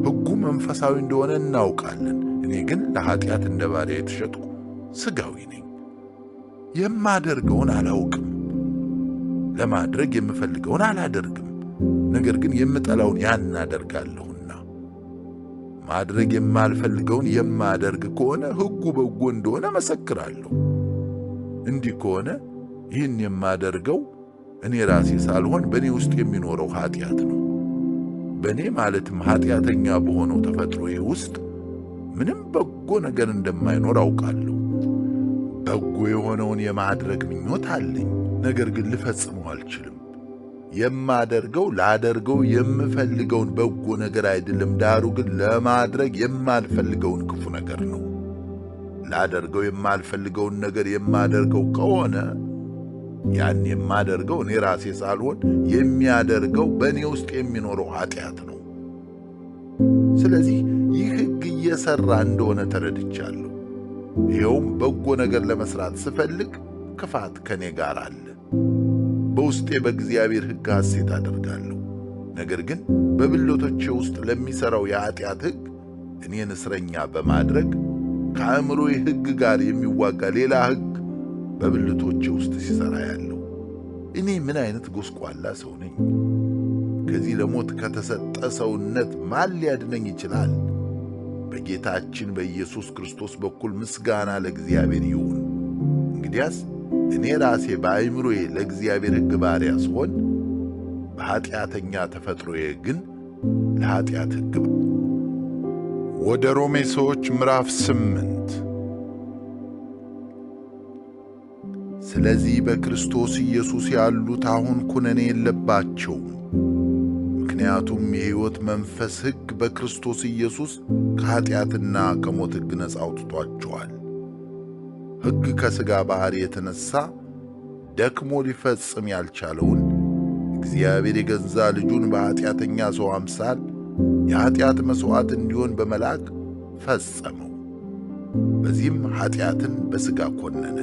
Speaker 1: ሕጉ መንፈሳዊ እንደሆነ እናውቃለን። እኔ ግን ለኃጢአት እንደ ባሪያ የተሸጥኩ ሥጋዊ ነኝ። የማደርገውን አላውቅም፣ ለማድረግ የምፈልገውን አላደርግም። ነገር ግን የምጠላውን ያን አደርጋለሁና ማድረግ የማልፈልገውን የማደርግ ከሆነ ሕጉ በጎ እንደሆነ መሰክራለሁ። እንዲህ ከሆነ ይህን የማደርገው እኔ ራሴ ሳልሆን በእኔ ውስጥ የሚኖረው ኃጢአት ነው። በእኔ ማለትም ኃጢአተኛ በሆነው ተፈጥሮዬ ውስጥ ምንም በጎ ነገር እንደማይኖር አውቃለሁ። በጎ የሆነውን የማድረግ ምኞት አለኝ፣ ነገር ግን ልፈጽመው አልችልም። የማደርገው ላደርገው የምፈልገውን በጎ ነገር አይደለም፣ ዳሩ ግን ለማድረግ የማልፈልገውን ክፉ ነገር ነው። ላደርገው የማልፈልገውን ነገር የማደርገው ከሆነ ያን የማደርገው እኔ ራሴ ሳልሆን የሚያደርገው በእኔ ውስጥ የሚኖረው ኃጢአት ነው። ስለዚህ ይህ ሕግ እየሠራ እንደሆነ ተረድቻለሁ። ይኸውም በጎ ነገር ለመሥራት ስፈልግ ክፋት ከእኔ ጋር አለ። በውስጤ በእግዚአብሔር ሕግ ሐሴት አደርጋለሁ። ነገር ግን በብልቶቼ ውስጥ ለሚሠራው የኀጢአት ሕግ እኔን እስረኛ በማድረግ ከአእምሮዬ ሕግ ጋር የሚዋጋ ሌላ ሕግ በብልቶቼ ውስጥ ሲሠራ ያለው። እኔ ምን ዓይነት ጎስቋላ ሰው ነኝ! ከዚህ ለሞት ከተሰጠ ሰውነት ማን ሊያድነኝ ይችላል? በጌታችን በኢየሱስ ክርስቶስ በኩል ምስጋና ለእግዚአብሔር ይሁን። እንግዲያስ እኔ ራሴ በአእምሮዬ ለእግዚአብሔር ሕግ ባሪያ ስሆን፣ በኀጢአተኛ ተፈጥሮዬ ግን ለኀጢአት ሕግ። ወደ ሮሜ ሰዎች ምዕራፍ 8። ስለዚህ በክርስቶስ ኢየሱስ ያሉት አሁን ኩነኔ የለባቸውም። ምክንያቱም የሕይወት መንፈስ ሕግ በክርስቶስ ኢየሱስ ከኀጢአትና ከሞት ሕግ ነፃ አውጥቷቸዋል። ሕግ ከሥጋ ባሕሪ የተነሣ ደክሞ ሊፈጽም ያልቻለውን እግዚአብሔር የገዛ ልጁን በኀጢአተኛ ሰው አምሳል የኀጢአት መሥዋዕት እንዲሆን በመላክ ፈጸመው። በዚህም ኀጢአትን በሥጋ ኰነነ።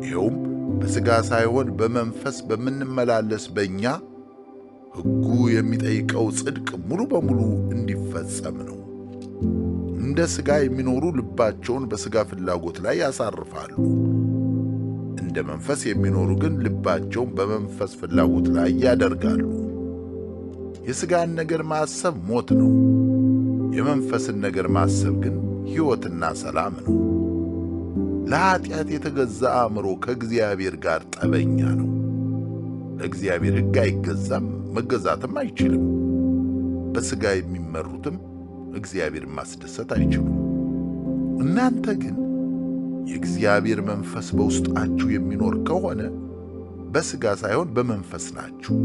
Speaker 1: ይኸውም በሥጋ ሳይሆን በመንፈስ በምንመላለስ በእኛ ሕጉ የሚጠይቀው ጽድቅ ሙሉ በሙሉ እንዲፈጸም ነው። እንደ ሥጋ የሚኖሩ ልባቸውን በሥጋ ፍላጎት ላይ ያሳርፋሉ። እንደ መንፈስ የሚኖሩ ግን ልባቸውን በመንፈስ ፍላጎት ላይ ያደርጋሉ። የሥጋን ነገር ማሰብ ሞት ነው፣ የመንፈስን ነገር ማሰብ ግን ሕይወትና ሰላም ነው። ለኀጢአት የተገዛ አእምሮ ከእግዚአብሔር ጋር ጠበኛ ነው። ለእግዚአብሔር ሕግ አይገዛም፣ መገዛትም አይችልም። በሥጋ የሚመሩትም እግዚአብሔርን ማስደሰት አይችሉም። እናንተ ግን የእግዚአብሔር መንፈስ በውስጣችሁ የሚኖር ከሆነ በሥጋ ሳይሆን በመንፈስ ናችሁ።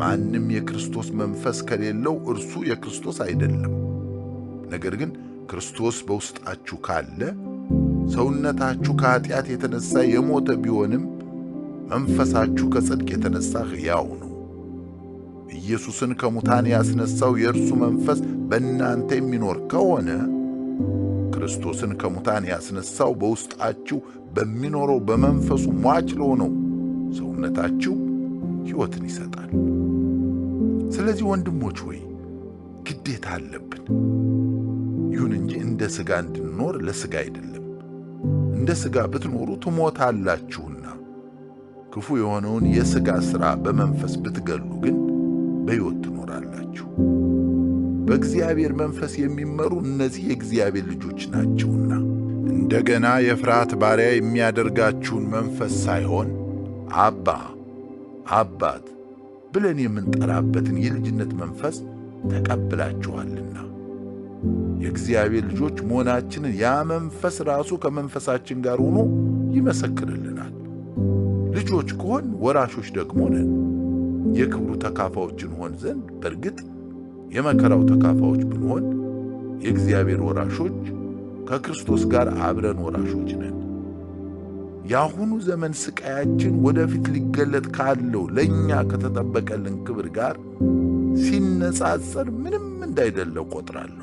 Speaker 1: ማንም የክርስቶስ መንፈስ ከሌለው እርሱ የክርስቶስ አይደለም። ነገር ግን ክርስቶስ በውስጣችሁ ካለ ሰውነታችሁ ከኀጢአት የተነሣ የሞተ ቢሆንም መንፈሳችሁ ከጽድቅ የተነሣ ሕያው ነው። ኢየሱስን ከሙታን ያስነሣው የእርሱ መንፈስ በእናንተ የሚኖር ከሆነ ክርስቶስን ከሙታን ያስነሣው በውስጣችሁ በሚኖረው በመንፈሱ ሟች ለሆነው ሰውነታችሁ ሕይወትን ይሰጣል። ስለዚህ ወንድሞች ሆይ ግዴታ አለብን። ይሁን እንጂ እንደ ሥጋ እንድንኖር ለሥጋ አይደለም። እንደ ሥጋ ብትኖሩ ትሞታላችሁና፣ ክፉ የሆነውን የሥጋ ሥራ በመንፈስ ብትገሉ ግን በሕይወት ትኖራላችሁ። በእግዚአብሔር መንፈስ የሚመሩ እነዚህ የእግዚአብሔር ልጆች ናቸውና። እንደገና የፍርሃት ባሪያ የሚያደርጋችሁን መንፈስ ሳይሆን አባ አባት ብለን የምንጠራበትን የልጅነት መንፈስ ተቀብላችኋልና የእግዚአብሔር ልጆች መሆናችንን ያ መንፈስ ራሱ ከመንፈሳችን ጋር ሆኖ ይመሰክርልናል። ልጆች ከሆን ወራሾች ደግሞ ነን፣ የክብሩ ተካፋዮች እንሆን ዘንድ በእርግጥ የመከራው ተካፋዮች ብንሆን የእግዚአብሔር ወራሾች ከክርስቶስ ጋር አብረን ወራሾች ነን። የአሁኑ ዘመን ስቃያችን ወደፊት ሊገለጥ ካለው ለእኛ ከተጠበቀልን ክብር ጋር ሲነጻጸር ምንም እንዳይደለ ቆጥራለሁ።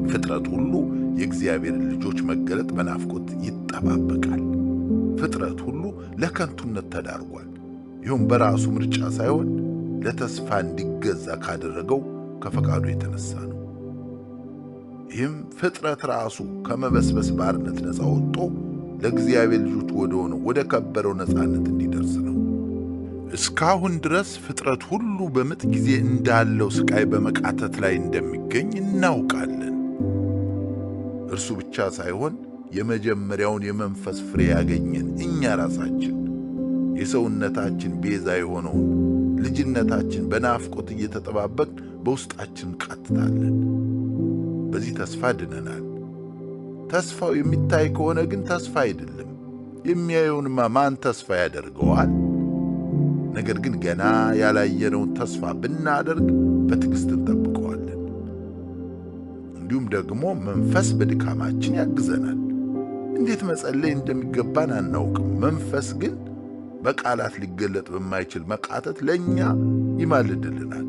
Speaker 1: ፍጥረት ሁሉ የእግዚአብሔር ልጆች መገለጥ በናፍቆት ይጠባበቃል። ፍጥረት ሁሉ ለከንቱነት ተዳርጓል። ይሁን በራሱ ምርጫ ሳይሆን ለተስፋ እንዲገዛ ካደረገው ከፈቃዱ የተነሳ ነው። ይህም ፍጥረት ራሱ ከመበስበስ ባርነት ነፃ ወጥቶ ለእግዚአብሔር ልጆች ወደ ሆነው ወደ ከበረው ነፃነት እንዲደርስ ነው። እስካሁን ድረስ ፍጥረት ሁሉ በምጥ ጊዜ እንዳለው ስቃይ በመቃተት ላይ እንደሚገኝ እናውቃለን። እርሱ ብቻ ሳይሆን የመጀመሪያውን የመንፈስ ፍሬ ያገኘን እኛ ራሳችን የሰውነታችን ቤዛ የሆነውን ልጅነታችን በናፍቆት እየተጠባበቅን በውስጣችን ቃትታለን። በዚህ ተስፋ ድነናል። ተስፋው የሚታይ ከሆነ ግን ተስፋ አይደለም። የሚያየውንማ ማን ተስፋ ያደርገዋል? ነገር ግን ገና ያላየነውን ተስፋ ብናደርግ በትዕግሥት እንጠብቀዋለን። እንዲሁም ደግሞ መንፈስ በድካማችን ያግዘናል። እንዴት መጸለይ እንደሚገባን አናውቅም። መንፈስ ግን በቃላት ሊገለጥ በማይችል መቃተት ለእኛ ይማልድልናል።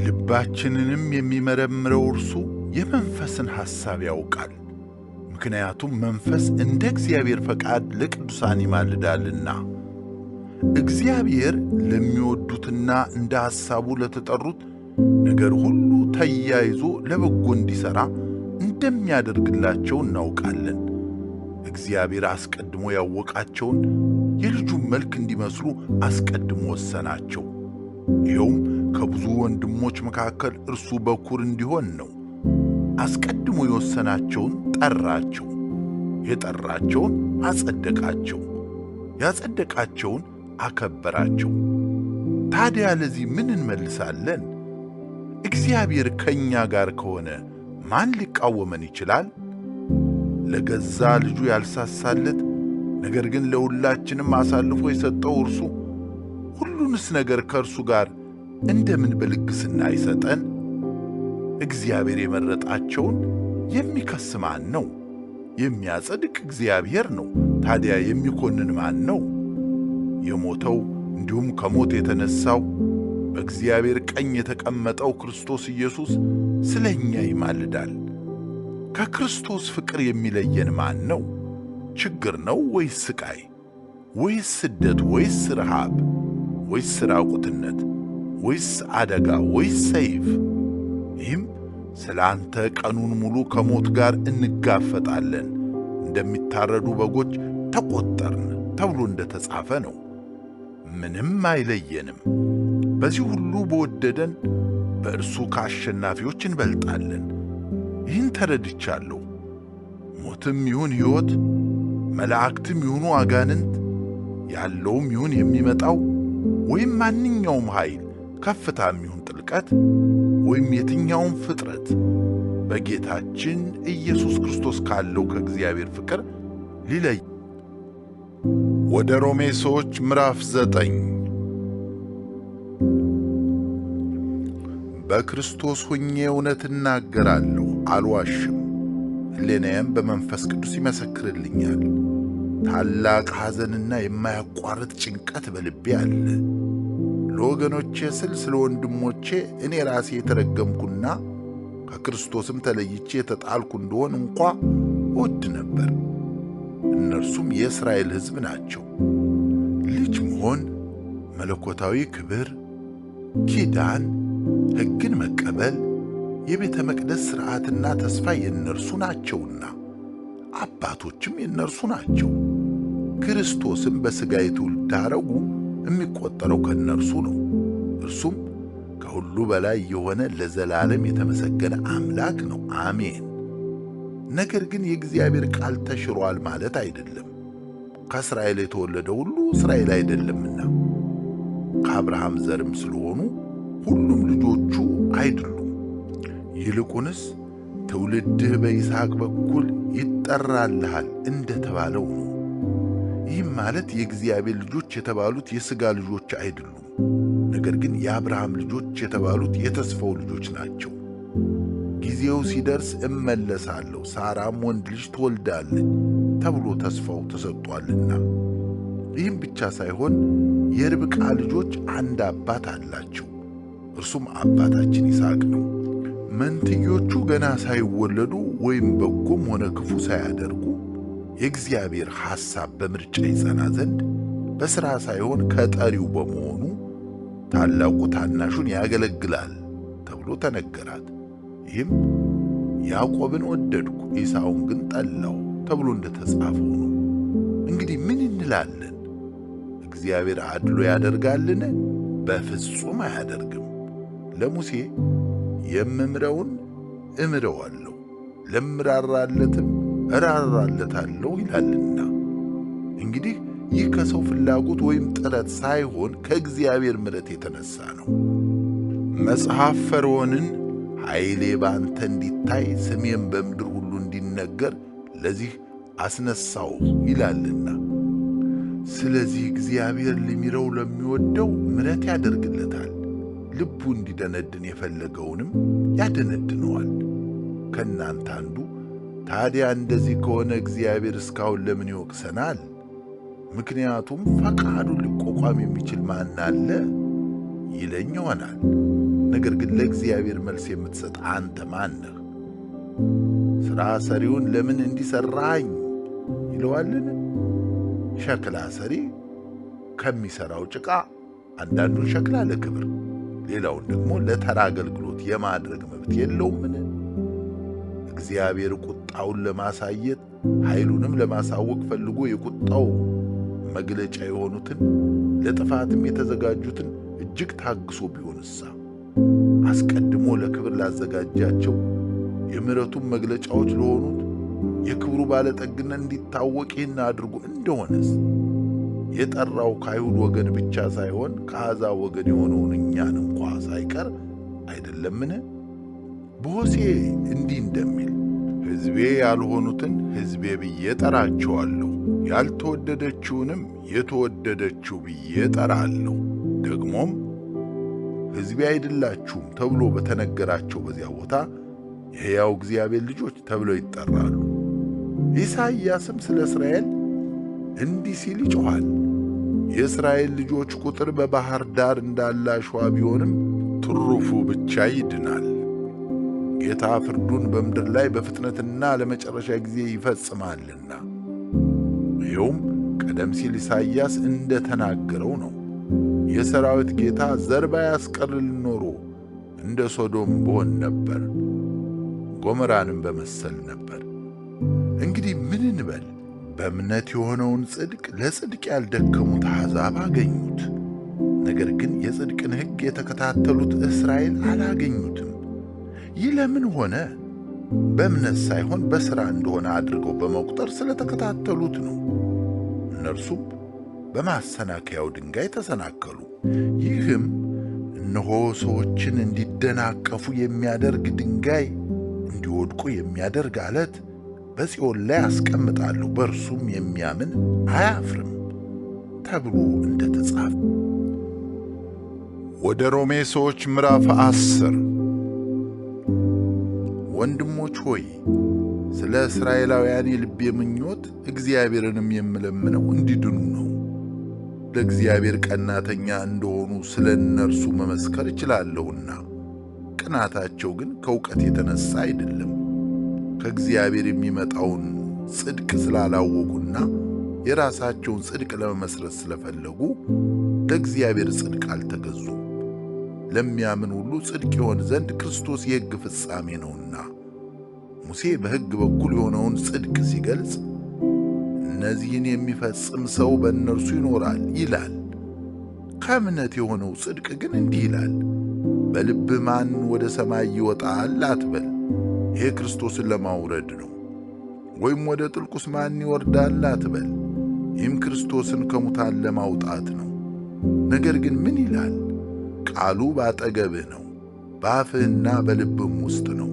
Speaker 1: ልባችንንም የሚመረምረው እርሱ የመንፈስን ሐሳብ ያውቃል። ምክንያቱም መንፈስ እንደ እግዚአብሔር ፈቃድ ለቅዱሳን ይማልዳልና። እግዚአብሔር ለሚወዱትና እንደ ሐሳቡ ለተጠሩት ነገር ሁሉ ተያይዞ ለበጎ እንዲሠራ እንደሚያደርግላቸው እናውቃለን። እግዚአብሔር አስቀድሞ ያወቃቸውን የልጁን መልክ እንዲመስሉ አስቀድሞ ወሰናቸው። ይኸውም ከብዙ ወንድሞች መካከል እርሱ በኩር እንዲሆን ነው። አስቀድሞ የወሰናቸውን ጠራቸው፣ የጠራቸውን አጸደቃቸው፣ ያጸደቃቸውን አከበራቸው። ታዲያ ለዚህ ምን እንመልሳለን? እግዚአብሔር ከእኛ ጋር ከሆነ ማን ሊቃወመን ይችላል? ለገዛ ልጁ ያልሳሳለት ነገር ግን ለሁላችንም አሳልፎ የሰጠው እርሱ ሁሉንስ ነገር ከእርሱ ጋር እንደምን በልግስና አይሰጠን? እግዚአብሔር የመረጣቸውን የሚከስ ማን ነው? የሚያጸድቅ እግዚአብሔር ነው። ታዲያ የሚኮንን ማን ነው? የሞተው እንዲሁም ከሞት የተነሣው በእግዚአብሔር ቀኝ የተቀመጠው ክርስቶስ ኢየሱስ ስለ እኛ ይማልዳል። ከክርስቶስ ፍቅር የሚለየን ማን ነው? ችግር ነው ወይስ ሥቃይ ወይስ ስደት ወይስ ረሃብ ወይስ ራቁትነት ወይስ አደጋ ወይስ ሰይፍ? ይህም ስለ አንተ ቀኑን ሙሉ ከሞት ጋር እንጋፈጣለን፣ እንደሚታረዱ በጎች ተቈጠርን ተብሎ እንደ ተጻፈ ነው። ምንም አይለየንም። በዚህ ሁሉ በወደደን በእርሱ ከአሸናፊዎች እንበልጣለን። ይህን ተረድቻለሁ። ሞትም ይሁን ሕይወት፣ መላእክትም ይሁኑ አጋንንት፣ ያለውም ይሁን የሚመጣው፣ ወይም ማንኛውም ኃይል፣ ከፍታም ይሁን ጥልቀት፣ ወይም የትኛውም ፍጥረት በጌታችን ኢየሱስ ክርስቶስ ካለው ከእግዚአብሔር ፍቅር ሊለይ። ወደ ሮሜ ሰዎች ምዕራፍ 9 በክርስቶስ ሆኜ እውነት እናገራለሁ፣ አልዋሽም። ሕሊናዬም በመንፈስ ቅዱስ ይመሰክርልኛል። ታላቅ ሐዘንና የማያቋርጥ ጭንቀት በልቤ አለ። ለወገኖቼ ስል ስለ ወንድሞቼ እኔ ራሴ የተረገምኩና ከክርስቶስም ተለይቼ የተጣልኩ እንደሆን እንኳ እወድ ነበር። እነርሱም የእስራኤል ሕዝብ ናቸው። ልጅ መሆን፣ መለኮታዊ ክብር፣ ኪዳን፣ ሕግን መቀበል፣ የቤተ መቅደስ ሥርዓትና ተስፋ የእነርሱ ናቸውና አባቶችም የእነርሱ ናቸው። ክርስቶስም በሥጋ የትውልድ ሐረጉ የሚቈጠረው ከእነርሱ ነው። እርሱም ከሁሉ በላይ የሆነ ለዘላለም የተመሰገነ አምላክ ነው። አሜን። ነገር ግን የእግዚአብሔር ቃል ተሽሯል ማለት አይደለም። ከእስራኤል የተወለደ ሁሉ እስራኤል አይደለምና ከአብርሃም ዘርም ስለሆኑ ሁሉም ልጆቹ አይደሉም። ይልቁንስ ትውልድህ በይስሐቅ በኩል ይጠራልሃል እንደተባለው ነው። ይህም ማለት የእግዚአብሔር ልጆች የተባሉት የሥጋ ልጆች አይደሉም፣ ነገር ግን የአብርሃም ልጆች የተባሉት የተስፋው ልጆች ናቸው። ጊዜው ሲደርስ እመለሳለሁ፣ ሳራም ወንድ ልጅ ትወልዳለች ተብሎ ተስፋው ተሰጥቷልና። ይህም ብቻ ሳይሆን የርብቃ ልጆች አንድ አባት አላቸው፣ እርሱም አባታችን ይስሐቅ ነው። መንትዮቹ ገና ሳይወለዱ ወይም በጎም ሆነ ክፉ ሳያደርጉ የእግዚአብሔር ሐሳብ በምርጫ ይጸና ዘንድ በሥራ ሳይሆን ከጠሪው በመሆኑ ታላቁ ታናሹን ያገለግላል ተብሎ ተነገራት። ይህም ያዕቆብን ወደድኩ ኤሳውን ግን ጠላው ተብሎ እንደ ተጻፈው ነው። እንግዲህ ምን እንላለን? እግዚአብሔር አድሎ ያደርጋልን? በፍጹም አያደርግም። ለሙሴ የምምረውን እምረዋለሁ፣ ለምራራለትም እራራለታለሁ ይላልና። እንግዲህ ይህ ከሰው ፍላጎት ወይም ጥረት ሳይሆን ከእግዚአብሔር ምሕረት የተነሣ ነው። መጽሐፍ ፈርዖንን ኃይሌ በአንተ እንዲታይ ስሜም በምድር ሁሉ እንዲነገር ለዚህ አስነሣው ይላልና። ስለዚህ እግዚአብሔር ሊምረው ለሚወደው ምሕረት ያደርግለታል፣ ልቡ እንዲደነድን የፈለገውንም ያደነድነዋል። ከእናንተ አንዱ ታዲያ እንደዚህ ከሆነ እግዚአብሔር እስካሁን ለምን ይወቅሰናል? ምክንያቱም ፈቃዱን ሊቋቋም የሚችል ማን አለ? ይለኝ ይሆናል። ነገር ግን ለእግዚአብሔር መልስ የምትሰጥ አንተ ማን ነህ? ሥራ ሰሪውን ለምን እንዲሠራኝ ይለዋልን? ሸክላ ሰሪ ከሚሠራው ጭቃ አንዳንዱን ሸክላ ለክብር ሌላውን ደግሞ ለተራ አገልግሎት የማድረግ መብት የለውምን? እግዚአብሔር ቁጣውን ለማሳየት ኃይሉንም ለማሳወቅ ፈልጎ የቁጣው መግለጫ የሆኑትን ለጥፋትም የተዘጋጁትን እጅግ ታግሶ ቢሆንሳ አስቀድሞ ለክብር ላዘጋጃቸው የምሕረቱም መግለጫዎች ለሆኑት የክብሩ ባለጠግነት እንዲታወቅ ይህን አድርጎ እንደሆነስ የጠራው ከአይሁድ ወገን ብቻ ሳይሆን ከአሕዛብ ወገን የሆነውን እኛን እንኳ ሳይቀር አይደለምን? በሆሴዕ እንዲህ እንደሚል ሕዝቤ ያልሆኑትን ሕዝቤ ብዬ ጠራቸዋለሁ፣ ያልተወደደችውንም የተወደደችው ብዬ ጠራለሁ። ደግሞም ሕዝቤ አይደላችሁም ተብሎ በተነገራቸው በዚያ ቦታ የሕያው እግዚአብሔር ልጆች ተብለው ይጠራሉ። ኢሳይያስም ስለ እስራኤል እንዲህ ሲል ይጮኻል። የእስራኤል ልጆች ቁጥር በባሕር ዳር እንዳለ አሸዋ ቢሆንም ትሩፉ ብቻ ይድናል። ጌታ ፍርዱን በምድር ላይ በፍጥነትና ለመጨረሻ ጊዜ ይፈጽማልና። ይኸውም ቀደም ሲል ኢሳይያስ እንደ ተናገረው ነው። የሰራዊት ጌታ ዘር ባያስቀርልን ኖሮ እንደ ሶዶም ብሆን ነበር፣ ጎሞራንም በመሰል ነበር። እንግዲህ ምን እንበል? በእምነት የሆነውን ጽድቅ ለጽድቅ ያልደከሙት አሕዛብ አገኙት። ነገር ግን የጽድቅን ሕግ የተከታተሉት እስራኤል አላገኙትም። ይህ ለምን ሆነ? በእምነት ሳይሆን በሥራ እንደሆነ አድርገው በመቁጠር ስለተከታተሉት ነው። እነርሱም በማሰናከያው ድንጋይ ተሰናከሉ። ይህም እነሆ ሰዎችን እንዲደናቀፉ የሚያደርግ ድንጋይ፣ እንዲወድቁ የሚያደርግ ዓለት በጽዮን ላይ አስቀምጣለሁ፣ በእርሱም የሚያምን አያፍርም ተብሎ እንደ ተጻፈ። ወደ ሮሜ ሰዎች ምዕራፍ 10 ወንድሞች ሆይ ስለ እስራኤላውያን የልቤ ምኞት እግዚአብሔርንም የምለምነው እንዲድኑ ነው። ለእግዚአብሔር ቀናተኛ እንደሆኑ ስለ እነርሱ መመስከር እችላለሁና፣ ቅናታቸው ግን ከእውቀት የተነሣ አይደለም፣ ከእግዚአብሔር የሚመጣውን ጽድቅ ስላላወቁና የራሳቸውን ጽድቅ ለመመስረት ስለፈለጉ ለእግዚአብሔር ጽድቅ አልተገዙም። ለሚያምን ሁሉ ጽድቅ ይሆን ዘንድ ክርስቶስ የሕግ ፍጻሜ ነውና። ሙሴ በሕግ በኩል የሆነውን ጽድቅ ሲገልጽ እነዚህን የሚፈጽም ሰው በእነርሱ ይኖራል ይላል። ከእምነት የሆነው ጽድቅ ግን እንዲህ ይላል፣ በልብህ ማን ወደ ሰማይ ይወጣል አትበል፣ ይሄ ክርስቶስን ለማውረድ ነው። ወይም ወደ ጥልቁስ ማን ይወርዳል አትበል፣ ይህም ክርስቶስን ከሙታን ለማውጣት ነው። ነገር ግን ምን ይላል? ቃሉ ባጠገብህ ነው፣ በአፍህና በልብህም ውስጥ ነው።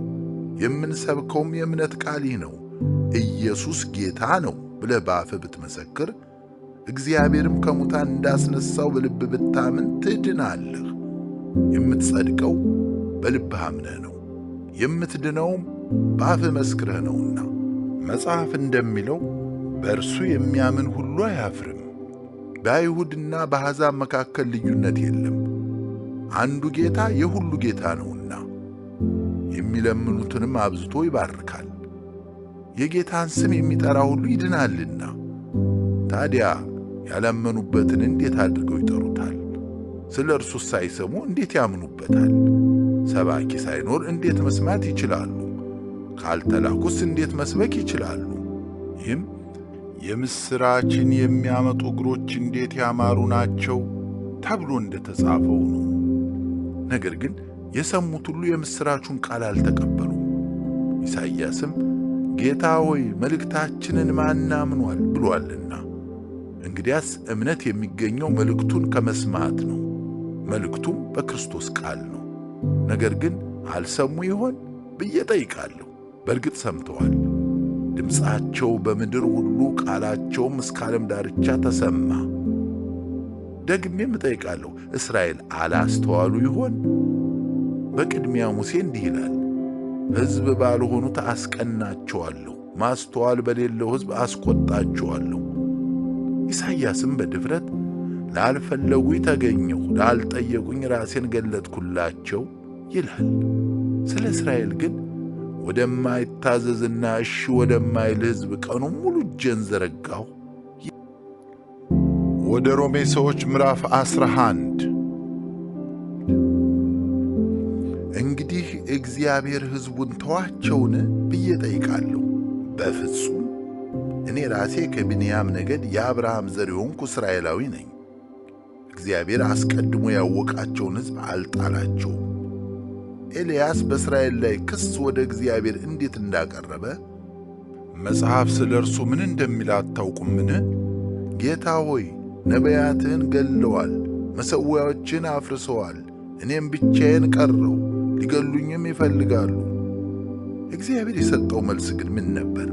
Speaker 1: የምንሰብከውም የእምነት ቃል ይህ ነው፣ ኢየሱስ ጌታ ነው ብለህ በአፍህ ብትመሰክር፣ እግዚአብሔርም ከሙታን እንዳስነሣው በልብህ ብታምን ትድናለህ። የምትጸድቀው በልብህ አምነህ ነው፣ የምትድነውም በአፍህ መስክረህ ነውና። መጽሐፍ እንደሚለው በእርሱ የሚያምን ሁሉ አያፍርም። በአይሁድና በአሕዛብ መካከል ልዩነት የለም፣ አንዱ ጌታ የሁሉ ጌታ ነውና፣ የሚለምኑትንም አብዝቶ ይባርካል። የጌታን ስም የሚጠራ ሁሉ ይድናልና። ታዲያ ያላመኑበትን እንዴት አድርገው ይጠሩታል? ስለ እርሱስ ሳይሰሙ እንዴት ያምኑበታል? ሰባኪ ሳይኖር እንዴት መስማት ይችላሉ? ካልተላኩስ እንዴት መስበክ ይችላሉ? ይህም የምሥራችን የሚያመጡ እግሮች እንዴት ያማሩ ናቸው ተብሎ እንደ ተጻፈው ነው። ነገር ግን የሰሙት ሁሉ የምሥራቹን ቃል አልተቀበሉም። ኢሳይያስም ጌታ ሆይ መልእክታችንን ማን አምኗል ብሎአልና። እንግዲያስ እምነት የሚገኘው መልእክቱን ከመስማት ነው፣ መልእክቱም በክርስቶስ ቃል ነው። ነገር ግን አልሰሙ ይሆን ብዬ ጠይቃለሁ። በእርግጥ ሰምተዋል። ድምፃቸው በምድር ሁሉ ቃላቸውም እስከ ዓለም ዳርቻ ተሰማ። ደግሜም እጠይቃለሁ፣ እስራኤል አላስተዋሉ ይሆን? በቅድሚያ ሙሴ እንዲህ ይላል፣ ሕዝብ ባልሆኑት አስቀናቸዋለሁ፣ ማስተዋል በሌለው ሕዝብ አስቆጣቸዋለሁ። ኢሳይያስም በድፍረት ላልፈለጉኝ ተገኘሁ፣ ላልጠየቁኝ ራሴን ገለጥኩላቸው ይላል። ስለ እስራኤል ግን ወደማይታዘዝና እሺ ወደማይል ሕዝብ ቀኑን ሙሉ እጄን ዘረጋሁ። ወደ ሮሜ ሰዎች ምዕራፍ 11 እንግዲህ እግዚአብሔር ሕዝቡን ተዋቸውን ብዬ ጠይቃለሁ? በፍጹም። እኔ ራሴ ከብንያም ነገድ የአብርሃም ዘር የሆንኩ እስራኤላዊ ነኝ። እግዚአብሔር አስቀድሞ ያወቃቸውን ሕዝብ አልጣላቸውም። ኤልያስ በእስራኤል ላይ ክስ ወደ እግዚአብሔር እንዴት እንዳቀረበ መጽሐፍ ስለ እርሱ ምን እንደሚል አታውቁምን? ጌታ ሆይ ነቢያትህን ገለዋል፣ መሠዊያዎችን አፍርሰዋል፣ እኔም ብቻዬን ቀረው፣ ሊገሉኝም ይፈልጋሉ። እግዚአብሔር የሰጠው መልስ ግን ምን ነበር?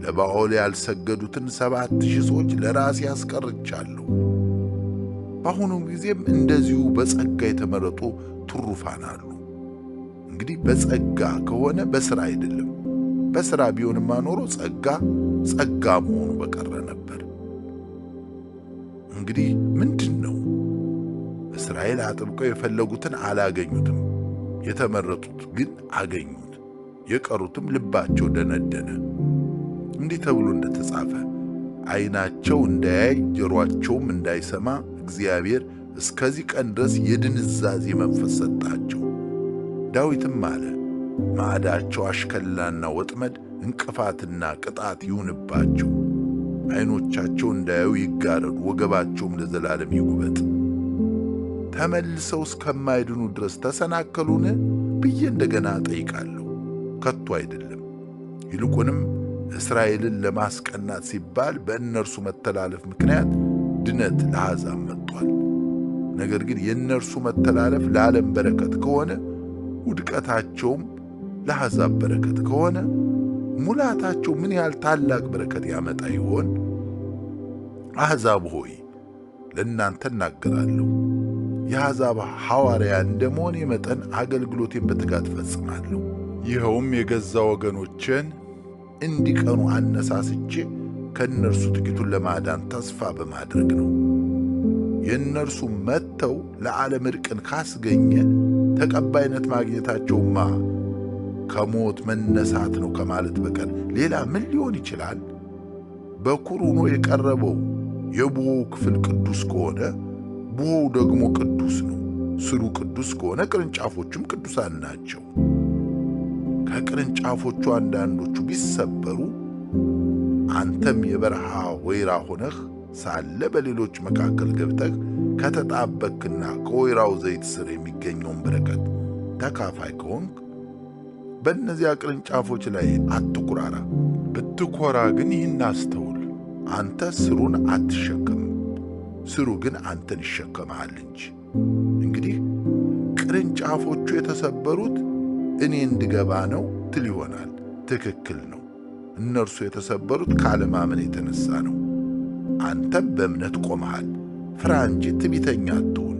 Speaker 1: ለባኦል ያልሰገዱትን 7,000 ሰዎች ለራሴ አስቀርቻለሁ። በአሁኑ ጊዜም እንደዚሁ በጸጋ የተመረጡ ትሩፋን አሉ። እንግዲህ በጸጋ ከሆነ በሥራ አይደለም። በሥራ ቢሆንማ ኖሮ ጸጋ መሆኑ በቀረ ነበር። እንግዲህ ምንድን ነው? እስራኤል አጥብቀው የፈለጉትን አላገኙትም፣ የተመረጡት ግን አገኙት። የቀሩትም ልባቸው ደነደነ። እንዲህ ተብሎ እንደተጻፈ ዓይናቸው እንዳያይ ጆሮአቸውም እንዳይሰማ እግዚአብሔር እስከዚህ ቀን ድረስ የድንዛዜ መንፈስ ሰጣቸው። ዳዊትም አለ፣ ማዕዳቸው አሽከላና ወጥመድ እንቅፋትና ቅጣት ይሁንባቸው። ዓይኖቻቸው እንዳያዩ ይጋረዱ፣ ወገባቸውም ለዘላለም ይጉበጥ። ተመልሰው እስከማይድኑ ድረስ ተሰናከሉን ብዬ እንደገና ጠይቃለሁ። ከቶ አይደለም። ይልቁንም እስራኤልን ለማስቀናት ሲባል በእነርሱ መተላለፍ ምክንያት ድነት ለአሕዛብ መጥቷል። ነገር ግን የእነርሱ መተላለፍ ለዓለም በረከት ከሆነ ውድቀታቸውም ለአሕዛብ በረከት ከሆነ ሙላታቸው ምን ያህል ታላቅ በረከት ያመጣ ይሆን? አሕዛብ ሆይ ለእናንተ እናገራለሁ። የአሕዛብ ሐዋርያ እንደመሆኔ መጠን አገልግሎቴን በትጋት ፈጽማለሁ። ይኸውም የገዛ ወገኖቼን እንዲቀኑ አነሳስቼ ከእነርሱ ጥቂቱን ለማዳን ተስፋ በማድረግ ነው። የእነርሱ መጥተው ለዓለም ዕርቅን ካስገኘ ተቀባይነት ማግኘታቸውማ ከሞት መነሳት ነው ከማለት በቀር ሌላ ምን ሊሆን ይችላል? በኩር ሆኖ የቀረበው የቡሆው ክፍል ቅዱስ ከሆነ ቡሆው ደግሞ ቅዱስ ነው። ስሩ ቅዱስ ከሆነ ቅርንጫፎቹም ቅዱሳን ናቸው። ከቅርንጫፎቹ አንዳንዶቹ ቢሰበሩ አንተም የበረሃ ወይራ ሆነህ ሳለ በሌሎች መካከል ገብተህ ከተጣበክና ከወይራው ዘይት ስር የሚገኘውን በረከት ተካፋይ ከሆንክ በእነዚያ ቅርንጫፎች ላይ አትኩራራ። ብትኮራ ግን ይህን አስተውል፣ አንተ ስሩን አትሸከምም፣ ስሩ ግን አንተን ይሸከምሃል እንጂ። እንግዲህ ቅርንጫፎቹ የተሰበሩት እኔ እንድገባ ነው ትል ይሆናል። ትክክል ነው። እነርሱ የተሰበሩት ካለማመን የተነሳ ነው። አንተም በእምነት ቆመሃል። ፍራ እንጂ ትዕቢተኛ አትሁን።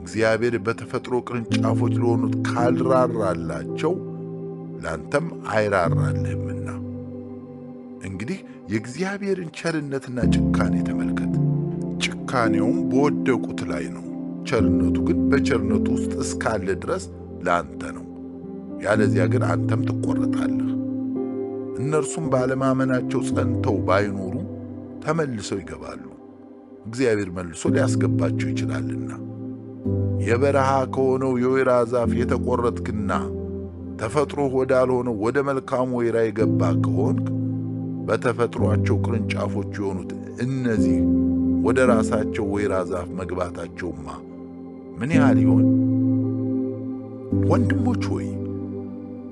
Speaker 1: እግዚአብሔር በተፈጥሮ ቅርንጫፎች ለሆኑት ካልራራላቸው ላንተም አይራራልህምና። እንግዲህ የእግዚአብሔርን ቸርነትና ጭካኔ ተመልከት። ጭካኔውም በወደቁት ላይ ነው፣ ቸርነቱ ግን በቸርነቱ ውስጥ እስካለ ድረስ ለአንተ ነው። ያለዚያ ግን አንተም ትቆረጣለህ። እነርሱም ባለማመናቸው ጸንተው ባይኖሩ ተመልሰው ይገባሉ፣ እግዚአብሔር መልሶ ሊያስገባቸው ይችላልና። የበረሃ ከሆነው የወይራ ዛፍ የተቆረጥክና ተፈጥሮህ ወዳልሆነው ወደ መልካሙ ወይራ የገባ ከሆንክ በተፈጥሮአቸው ቅርንጫፎች የሆኑት እነዚህ ወደ ራሳቸው ወይራ ዛፍ መግባታቸውማ ምን ያህል ይሆን? ወንድሞች ሆይ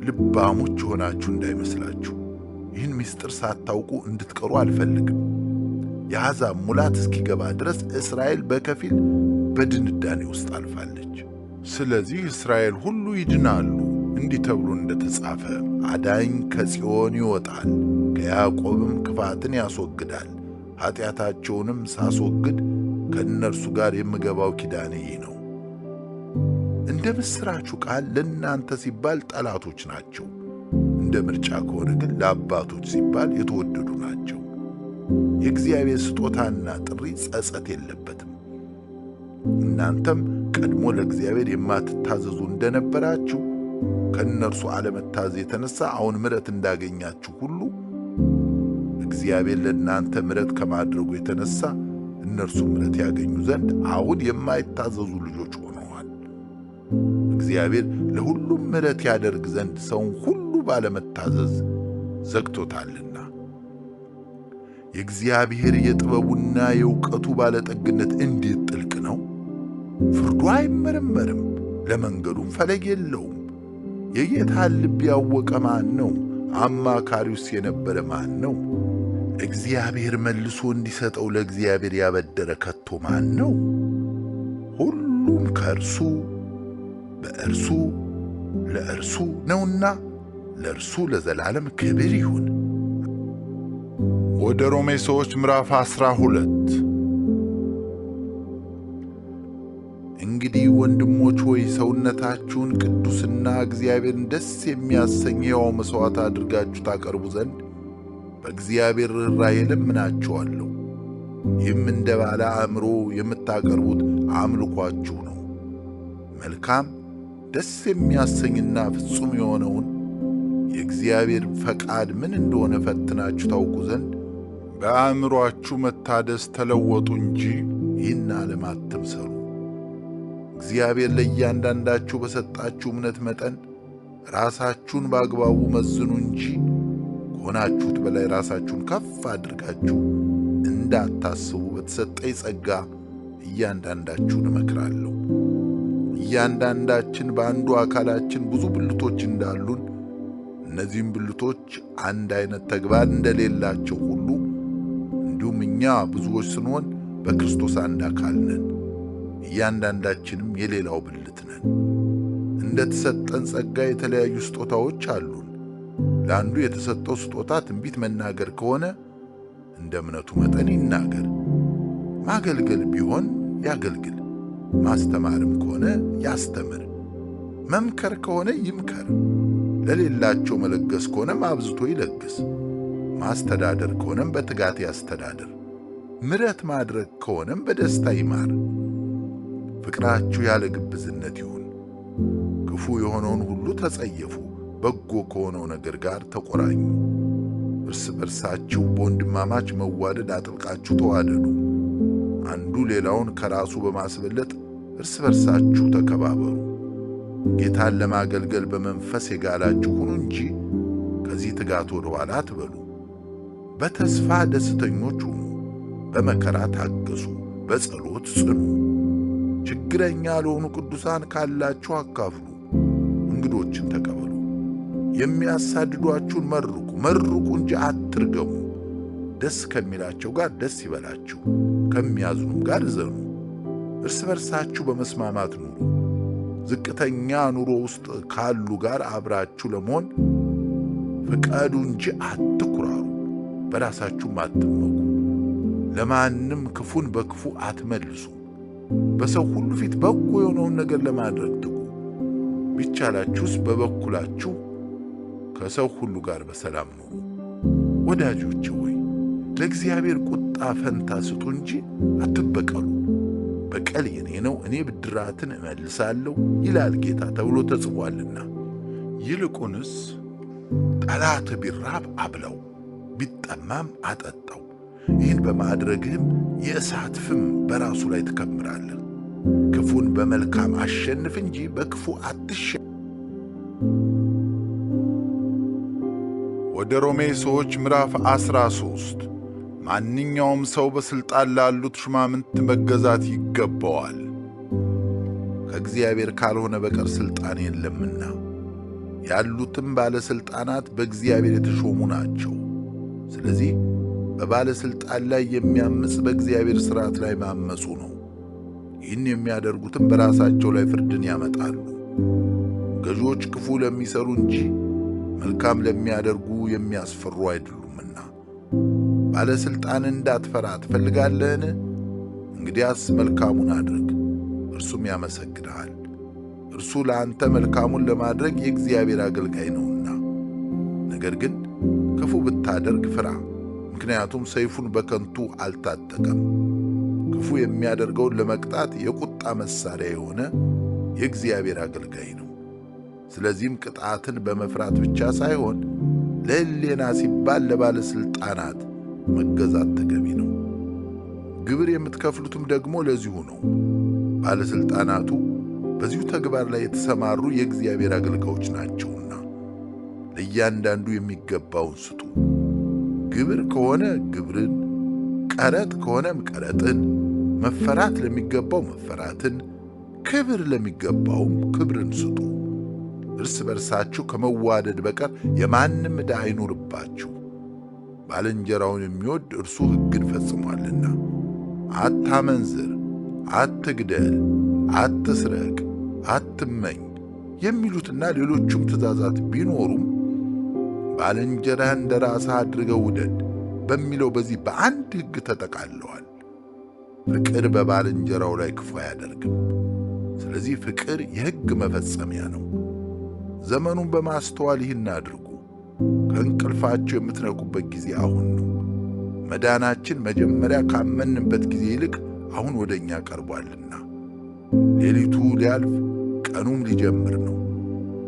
Speaker 1: ልባሞች ሆናችሁ እንዳይመስላችሁ ይህን ምስጢር ሳታውቁ እንድትቀሩ አልፈልግም። የአሕዛብ ሙላት እስኪገባ ድረስ እስራኤል በከፊል በድንዳኔ ውስጥ አልፋለች። ስለዚህ እስራኤል ሁሉ ይድናሉ፣ እንዲህ ተብሎ እንደተጻፈ አዳኝ ከጽዮን ይወጣል፣ ከያዕቆብም ክፋትን ያስወግዳል። ኃጢአታቸውንም ሳስወግድ ከእነርሱ ጋር የምገባው ኪዳኔ ይህ ነው። እንደ ምስራቹ ቃል ለእናንተ ሲባል ጠላቶች ናቸው፣ እንደ ምርጫ ከሆነ ግን ለአባቶች ሲባል የተወደዱ ናቸው። የእግዚአብሔር ስጦታና ጥሪ ጸጸት የለበትም። እናንተም ቀድሞ ለእግዚአብሔር የማትታዘዙ እንደነበራችሁ ከእነርሱ አለመታዘዝ የተነሳ አሁን ምሕረት እንዳገኛችሁ ሁሉ እግዚአብሔር ለእናንተ ምሕረት ከማድረጉ የተነሳ እነርሱ ምሕረት ያገኙ ዘንድ አሁን የማይታዘዙ ልጆች ሆነዋል። እግዚአብሔር ለሁሉም ምሕረት ያደርግ ዘንድ ሰውን ሁሉ ባለመታዘዝ ዘግቶታልና። የእግዚአብሔር የጥበቡና የእውቀቱ ባለጠግነት እንዴት ጥልቅ ነው! ፍርዱ አይመረመርም፣ ለመንገዱም ፈለግ የለውም። የጌታን ልብ ያወቀ ማን ነው? አማካሪውስ የነበረ ማን ነው? እግዚአብሔር መልሶ እንዲሰጠው ለእግዚአብሔር ያበደረ ከቶ ማን ነው? ሁሉም ከእርሱ በእርሱ ለእርሱ ነውና ለእርሱ ለዘላለም ክብር ይሁን። ወደ ሮሜ ሰዎች ምዕራፍ 12 እንግዲህ ወንድሞች ሆይ ሰውነታችሁን ቅዱስና እግዚአብሔርን ደስ የሚያሰኝ ሕያው መሥዋዕት አድርጋችሁ ታቀርቡ ዘንድ በእግዚአብሔር ርኅራኄ እለምናችኋለሁ። ይህም እንደ ባለ አእምሮ የምታቀርቡት አምልኳችሁ ነው። መልካም ደስ የሚያሰኝና ፍጹም የሆነውን የእግዚአብሔር ፈቃድ ምን እንደሆነ ፈትናችሁ ታውቁ ዘንድ በአእምሮአችሁ መታደስ ተለወጡ እንጂ ይህን ዓለም አትምሰሉ። እግዚአብሔር ለእያንዳንዳችሁ በሰጣችሁ እምነት መጠን ራሳችሁን በአግባቡ መዝኑ እንጂ ከሆናችሁት በላይ ራሳችሁን ከፍ አድርጋችሁ እንዳታስቡ በተሰጠኝ ጸጋ እያንዳንዳችሁን እመክራለሁ። እያንዳንዳችን በአንዱ አካላችን ብዙ ብልቶች እንዳሉን እነዚህም ብልቶች አንድ አይነት ተግባር እንደሌላቸው ሁሉ እንዲሁም እኛ ብዙዎች ስንሆን በክርስቶስ አንድ አካል ነን። እያንዳንዳችንም የሌላው ብልት ነን። እንደ ተሰጠን ጸጋ የተለያዩ ስጦታዎች አሉን። ለአንዱ የተሰጠው ስጦታ ትንቢት መናገር ከሆነ እንደ እምነቱ መጠን ይናገር። ማገልገል ቢሆን ያገልግል። ማስተማርም ከሆነ ያስተምር። መምከር ከሆነ ይምከር። ለሌላቸው መለገስ ከሆነም አብዝቶ ይለግስ። ማስተዳደር ከሆነም በትጋት ያስተዳድር። ምሕረት ማድረግ ከሆነም በደስታ ይማር። ፍቅራችሁ ያለ ግብዝነት ይሁን። ክፉ የሆነውን ሁሉ ተጸየፉ፣ በጎ ከሆነው ነገር ጋር ተቆራኙ። እርስ በርሳችሁ በወንድማማች መዋደድ አጥብቃችሁ ተዋደዱ። አንዱ ሌላውን ከራሱ በማስበለጥ እርስ በርሳችሁ ተከባበሩ። ጌታን ለማገልገል በመንፈስ የጋላችሁ ሁኑ እንጂ ከዚህ ትጋት ወደ ኋላ አትበሉ። በተስፋ ደስተኞች ሁኑ፣ በመከራ ታገሱ፣ በጸሎት ጽኑ። ችግረኛ ለሆኑ ቅዱሳን ካላችሁ አካፍሉ፣ እንግዶችን ተቀበሉ። የሚያሳድዷችሁን መርቁ እንጂ አትርገሙ። ደስ ከሚላቸው ጋር ደስ ይበላችሁ፣ ከሚያዝኑም ጋር እዘኑ። እርስ በርሳችሁ በመስማማት ኑሩ። ዝቅተኛ ኑሮ ውስጥ ካሉ ጋር አብራችሁ ለመሆን ፍቀዱ እንጂ አትኩራሩ። በራሳችሁም አትመኩ። ለማንም ክፉን በክፉ አትመልሱ። በሰው ሁሉ ፊት በጎ የሆነውን ነገር ለማድረግ ትጉ። ቢቻላችሁስ በበኩላችሁ ከሰው ሁሉ ጋር በሰላም ኑሩ። ወዳጆች ሆይ ለእግዚአብሔር ቁጣ ፈንታ ስጡ እንጂ አትበቀሉ። በቀል የኔ ነው፣ እኔ ብድራትን እመልሳለሁ ይላል ጌታ ተብሎ ተጽፏልና። ይልቁንስ ጠላት ቢራብ አብላው፣ ቢጠማም አጠጣው። ይህን በማድረግህም የእሳት ፍም በራሱ ላይ ትከምራለህ። ክፉን በመልካም አሸንፍ እንጂ በክፉ አትሸነፍ። ወደ ሮሜ ሰዎች ምዕራፍ 13 ማንኛውም ሰው በሥልጣን ላሉት ሹማምንት መገዛት ይገባዋል፣ ከእግዚአብሔር ካልሆነ በቀር ሥልጣን የለምና። ያሉትም ባለሥልጣናት በእግዚአብሔር የተሾሙ ናቸው። ስለዚህ በባለሥልጣን ላይ የሚያምፅ በእግዚአብሔር ሥርዓት ላይ ማመፁ ነው። ይህን የሚያደርጉትም በራሳቸው ላይ ፍርድን ያመጣሉ። ገዢዎች ክፉ ለሚሠሩ እንጂ መልካም ለሚያደርጉ የሚያስፈሩ አይደሉምና። ባለሥልጣን እንዳትፈራ ትፈልጋለህን? እንግዲያስ መልካሙን አድርግ፣ እርሱም ያመሰግንሃል። እርሱ ለአንተ መልካሙን ለማድረግ የእግዚአብሔር አገልጋይ ነውና። ነገር ግን ክፉ ብታደርግ ፍራ፣ ምክንያቱም ሰይፉን በከንቱ አልታጠቀም። ክፉ የሚያደርገውን ለመቅጣት የቁጣ መሳሪያ የሆነ የእግዚአብሔር አገልጋይ ነው። ስለዚህም ቅጣትን በመፍራት ብቻ ሳይሆን ለሕሊና ሲባል ለባለሥልጣናት መገዛት ተገቢ ነው። ግብር የምትከፍሉትም ደግሞ ለዚሁ ነው። ባለሥልጣናቱ በዚሁ ተግባር ላይ የተሰማሩ የእግዚአብሔር አገልጋዮች ናቸውና ለእያንዳንዱ የሚገባውን ስጡ። ግብር ከሆነ ግብርን፣ ቀረጥ ከሆነም ቀረጥን፣ መፈራት ለሚገባው መፈራትን፣ ክብር ለሚገባውም ክብርን ስጡ። እርስ በርሳችሁ ከመዋደድ በቀር የማንም ዕዳ አይኑርባችሁ። ባልንጀራውን የሚወድ እርሱ ሕግን ፈጽሟልና። አታመንዝር፣ አትግደል፣ አትስረቅ፣ አትመኝ የሚሉትና ሌሎቹም ትእዛዛት ቢኖሩም ባልንጀራህን እንደ ራስህ አድርገህ ውደድ በሚለው በዚህ በአንድ ሕግ ተጠቃለዋል። ፍቅር በባልንጀራው ላይ ክፉ አያደርግም። ስለዚህ ፍቅር የሕግ መፈጸሚያ ነው። ዘመኑን በማስተዋል ይህን አድርጉ። ከእንቅልፋችሁ የምትነቁበት ጊዜ አሁን ነው። መዳናችን መጀመሪያ ካመንበት ጊዜ ይልቅ አሁን ወደ እኛ ቀርቧልና። ሌሊቱ ሊያልፍ ቀኑም ሊጀምር ነው።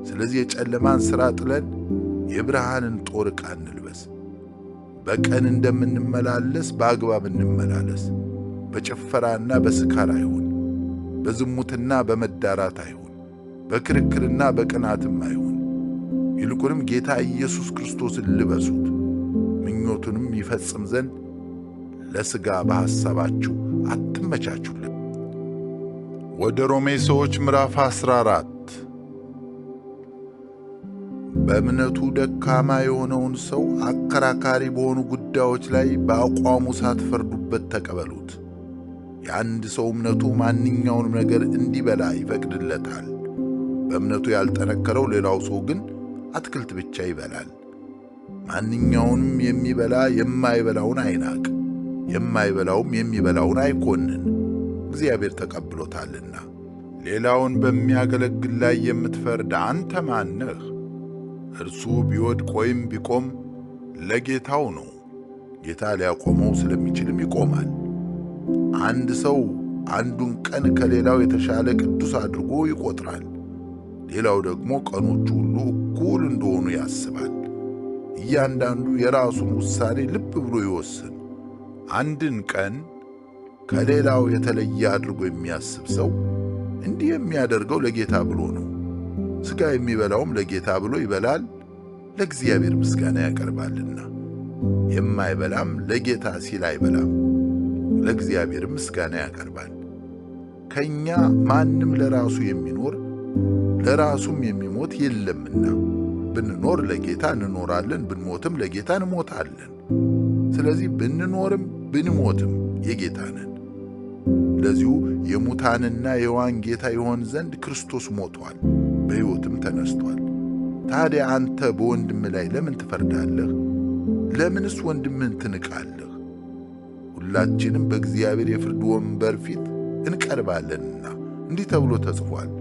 Speaker 1: ስለዚህ የጨለማን ሥራ ጥለን የብርሃንን ጦር ዕቃ እንልበስ። በቀን እንደምንመላለስ በአግባብ እንመላለስ። በጭፈራና በስካር አይሁን፣ በዝሙትና በመዳራት አይሁን፣ በክርክርና በቅናትም አይሁን። ይልቁንም ጌታ ኢየሱስ ክርስቶስን ልበሱት። ምኞቱንም ይፈጽም ዘንድ ለሥጋ በሐሳባችሁ አትመቻቹለት። ወደ ሮሜ ሰዎች ምዕራፍ 14 በእምነቱ ደካማ የሆነውን ሰው አከራካሪ በሆኑ ጉዳዮች ላይ በአቋሙ ሳትፈርዱበት ተቀበሉት። የአንድ ሰው እምነቱ ማንኛውንም ነገር እንዲበላ ይፈቅድለታል። በእምነቱ ያልጠነከረው ሌላው ሰው ግን አትክልት ብቻ ይበላል። ማንኛውንም የሚበላ የማይበላውን አይናቅ፣ የማይበላውም የሚበላውን አይኮንን፣ እግዚአብሔር ተቀብሎታልና። ሌላውን በሚያገለግል ላይ የምትፈርድ አንተ ማን ነህ? እርሱ ቢወድቅ ወይም ቢቆም ለጌታው ነው፣ ጌታ ሊያቆመው ስለሚችልም ይቆማል። አንድ ሰው አንዱን ቀን ከሌላው የተሻለ ቅዱስ አድርጎ ይቆጥራል፣ ሌላው ደግሞ ቀኖቹ ሁሉ እኩል እንደሆኑ ያስባል። እያንዳንዱ የራሱን ውሳኔ ልብ ብሎ ይወስን። አንድን ቀን ከሌላው የተለየ አድርጎ የሚያስብ ሰው እንዲህ የሚያደርገው ለጌታ ብሎ ነው። ሥጋ የሚበላውም ለጌታ ብሎ ይበላል፣ ለእግዚአብሔር ምስጋና ያቀርባልና። የማይበላም ለጌታ ሲል አይበላም፣ ለእግዚአብሔር ምስጋና ያቀርባል። ከእኛ ማንም ለራሱ የሚኖር ለራሱም የሚሞት የለምና፣ ብንኖር ለጌታ እንኖራለን፣ ብንሞትም ለጌታ እንሞታለን። ስለዚህ ብንኖርም ብንሞትም የጌታ ነን። ለዚሁ የሙታንና የሕያዋን ጌታ ይሆን ዘንድ ክርስቶስ ሞቷል፣ በሕይወትም ተነስቷል። ታዲያ አንተ በወንድምህ ላይ ለምን ትፈርዳለህ? ለምንስ ወንድምህን ትንቃለህ? ሁላችንም በእግዚአብሔር የፍርድ ወንበር ፊት እንቀርባለንና እንዲህ ተብሎ ተጽፏል፣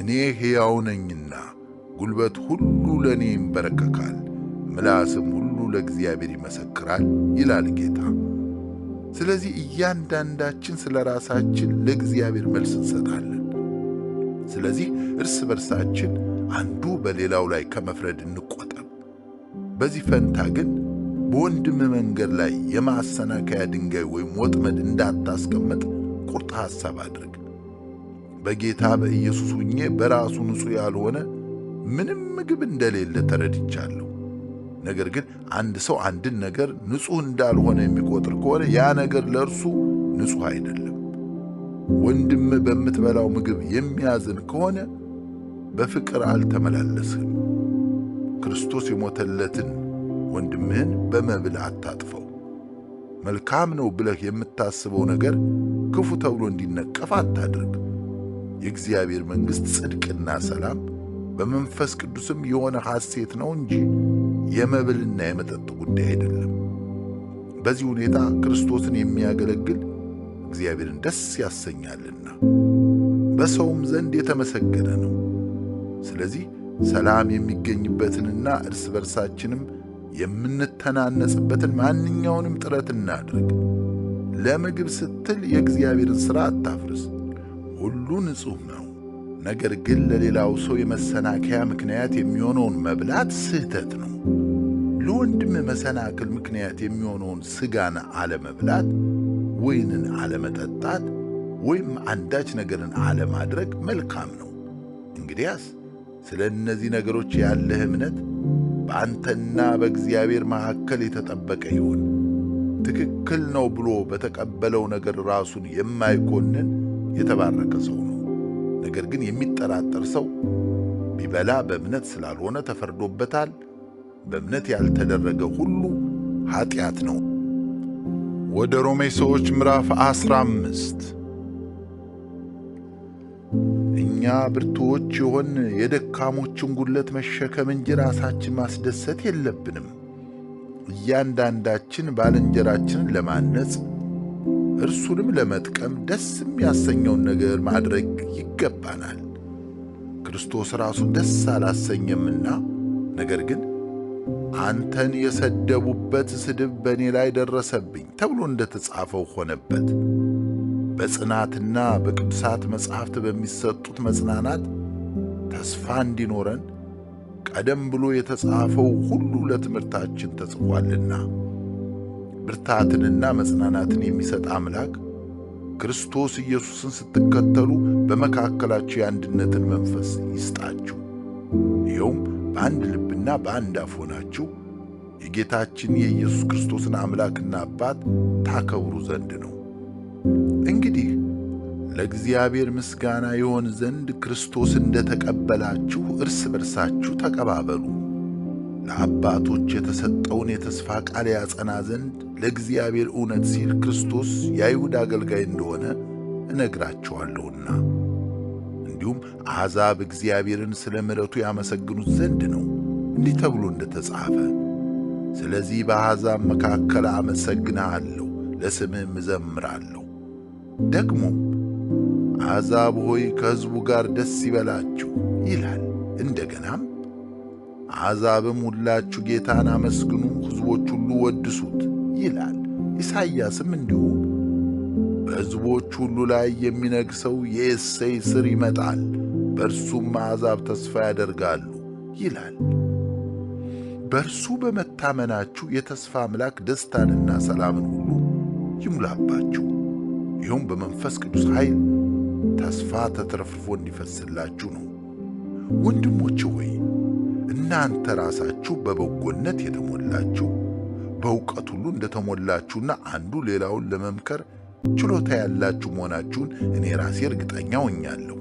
Speaker 1: እኔ ሕያው ነኝና ጉልበት ሁሉ ለእኔ ይንበረከካል፣ ምላስም ሁሉ ለእግዚአብሔር ይመሰክራል ይላል ጌታ። ስለዚህ እያንዳንዳችን ስለ ራሳችን ለእግዚአብሔር መልስ እንሰጣለን። ስለዚህ እርስ በርሳችን አንዱ በሌላው ላይ ከመፍረድ እንቆጠብ። በዚህ ፈንታ ግን በወንድምህ መንገድ ላይ የማሰናከያ ድንጋይ ወይም ወጥመድ እንዳታስቀምጥ ቁርጥ ሐሳብ አድርግ። በጌታ በኢየሱስ ሁኜ በራሱ ንጹሕ ያልሆነ ምንም ምግብ እንደሌለ ተረድቻለሁ። ነገር ግን አንድ ሰው አንድን ነገር ንጹሕ እንዳልሆነ የሚቆጥር ከሆነ ያ ነገር ለእርሱ ንጹሕ አይደለም። ወንድምህ በምትበላው ምግብ የሚያዝን ከሆነ በፍቅር አልተመላለስህም። ክርስቶስ የሞተለትን ወንድምህን በመብል አታጥፈው። መልካም ነው ብለህ የምታስበው ነገር ክፉ ተብሎ እንዲነቀፍ አታድርግ። የእግዚአብሔር መንግሥት ጽድቅና ሰላም በመንፈስ ቅዱስም የሆነ ሐሴት ነው እንጂ የመብልና የመጠጥ ጉዳይ አይደለም። በዚህ ሁኔታ ክርስቶስን የሚያገለግል እግዚአብሔርን ደስ ያሰኛልና በሰውም ዘንድ የተመሰገነ ነው። ስለዚህ ሰላም የሚገኝበትንና እርስ በርሳችንም የምንተናነጽበትን ማንኛውንም ጥረት እናድርግ። ለምግብ ስትል የእግዚአብሔርን ሥራ አታፍርስ። ሁሉ ንጹሕ ነው። ነገር ግን ለሌላው ሰው የመሰናከያ ምክንያት የሚሆነውን መብላት ስህተት ነው። ለወንድም መሰናክል ምክንያት የሚሆነውን ሥጋን አለመብላት፣ ወይንን አለመጠጣት ወይም አንዳች ነገርን አለማድረግ መልካም ነው። እንግዲያስ ስለ እነዚህ ነገሮች ያለህ እምነት በአንተና በእግዚአብሔር መካከል የተጠበቀ ይሁን። ትክክል ነው ብሎ በተቀበለው ነገር ራሱን የማይኮንን የተባረከ ሰው ነው። ነገር ግን የሚጠራጠር ሰው ቢበላ በእምነት ስላልሆነ ተፈርዶበታል። በእምነት ያልተደረገ ሁሉ ኃጢአት ነው። ወደ ሮሜ ሰዎች ምዕራፍ 15 እኛ ብርቱዎች የሆን የደካሞችን ጉድለት መሸከም እንጂ ራሳችን ማስደሰት የለብንም። እያንዳንዳችን ባልንጀራችንን ለማነጽ እርሱንም ለመጥቀም ደስ የሚያሰኘውን ነገር ማድረግ ይገባናል። ክርስቶስ ራሱን ደስ አላሰኘምና፣ ነገር ግን አንተን የሰደቡበት ስድብ በእኔ ላይ ደረሰብኝ ተብሎ እንደተጻፈው ሆነበት። በጽናትና በቅዱሳት መጻሕፍት በሚሰጡት መጽናናት ተስፋ እንዲኖረን ቀደም ብሎ የተጻፈው ሁሉ ለትምህርታችን ተጽፏልና። ብርታትንና መጽናናትን የሚሰጥ አምላክ ክርስቶስ ኢየሱስን ስትከተሉ በመካከላችሁ የአንድነትን መንፈስ ይስጣችሁ። ይኸውም በአንድ ልብና በአንድ አፍ ሆናችሁ የጌታችን የኢየሱስ ክርስቶስን አምላክና አባት ታከብሩ ዘንድ ነው። እንግዲህ ለእግዚአብሔር ምስጋና ይሆን ዘንድ ክርስቶስ እንደተቀበላችሁ እርስ በርሳችሁ ተቀባበሉ። ለአባቶች የተሰጠውን የተስፋ ቃል ያጸና ዘንድ ለእግዚአብሔር እውነት ሲል ክርስቶስ የአይሁድ አገልጋይ እንደሆነ እነግራችኋለሁና፣ እንዲሁም አሕዛብ እግዚአብሔርን ስለ ምሕረቱ ያመሰግኑት ዘንድ ነው። እንዲህ ተብሎ እንደተጻፈ ስለዚህ በአሕዛብ መካከል አመሰግንሃለሁ፣ ለስምህም እዘምራለሁ። ደግሞም አሕዛብ ሆይ ከሕዝቡ ጋር ደስ ይበላችሁ ይላል። እንደገናም አሕዛብም ሁላችሁ ጌታን አመስግኑ፣ ሕዝቦች ሁሉ ወድሱት ይላል። ኢሳይያስም እንዲሁ በሕዝቦች ሁሉ ላይ የሚነግሠው የእሴይ ሥር ይመጣል፣ በእርሱም አሕዛብ ተስፋ ያደርጋሉ ይላል። በእርሱ በመታመናችሁ የተስፋ አምላክ ደስታንና ሰላምን ሁሉ ይሙላባችሁ። ይኸውም በመንፈስ ቅዱስ ኃይል ተስፋ ተትረፍርፎ እንዲፈስላችሁ ነው። ወንድሞች ሆይ እናንተ ራሳችሁ በበጎነት የተሞላችሁ በእውቀት ሁሉ እንደተሞላችሁና አንዱ ሌላውን ለመምከር ችሎታ ያላችሁ መሆናችሁን እኔ ራሴ እርግጠኛ ሆኛለሁ።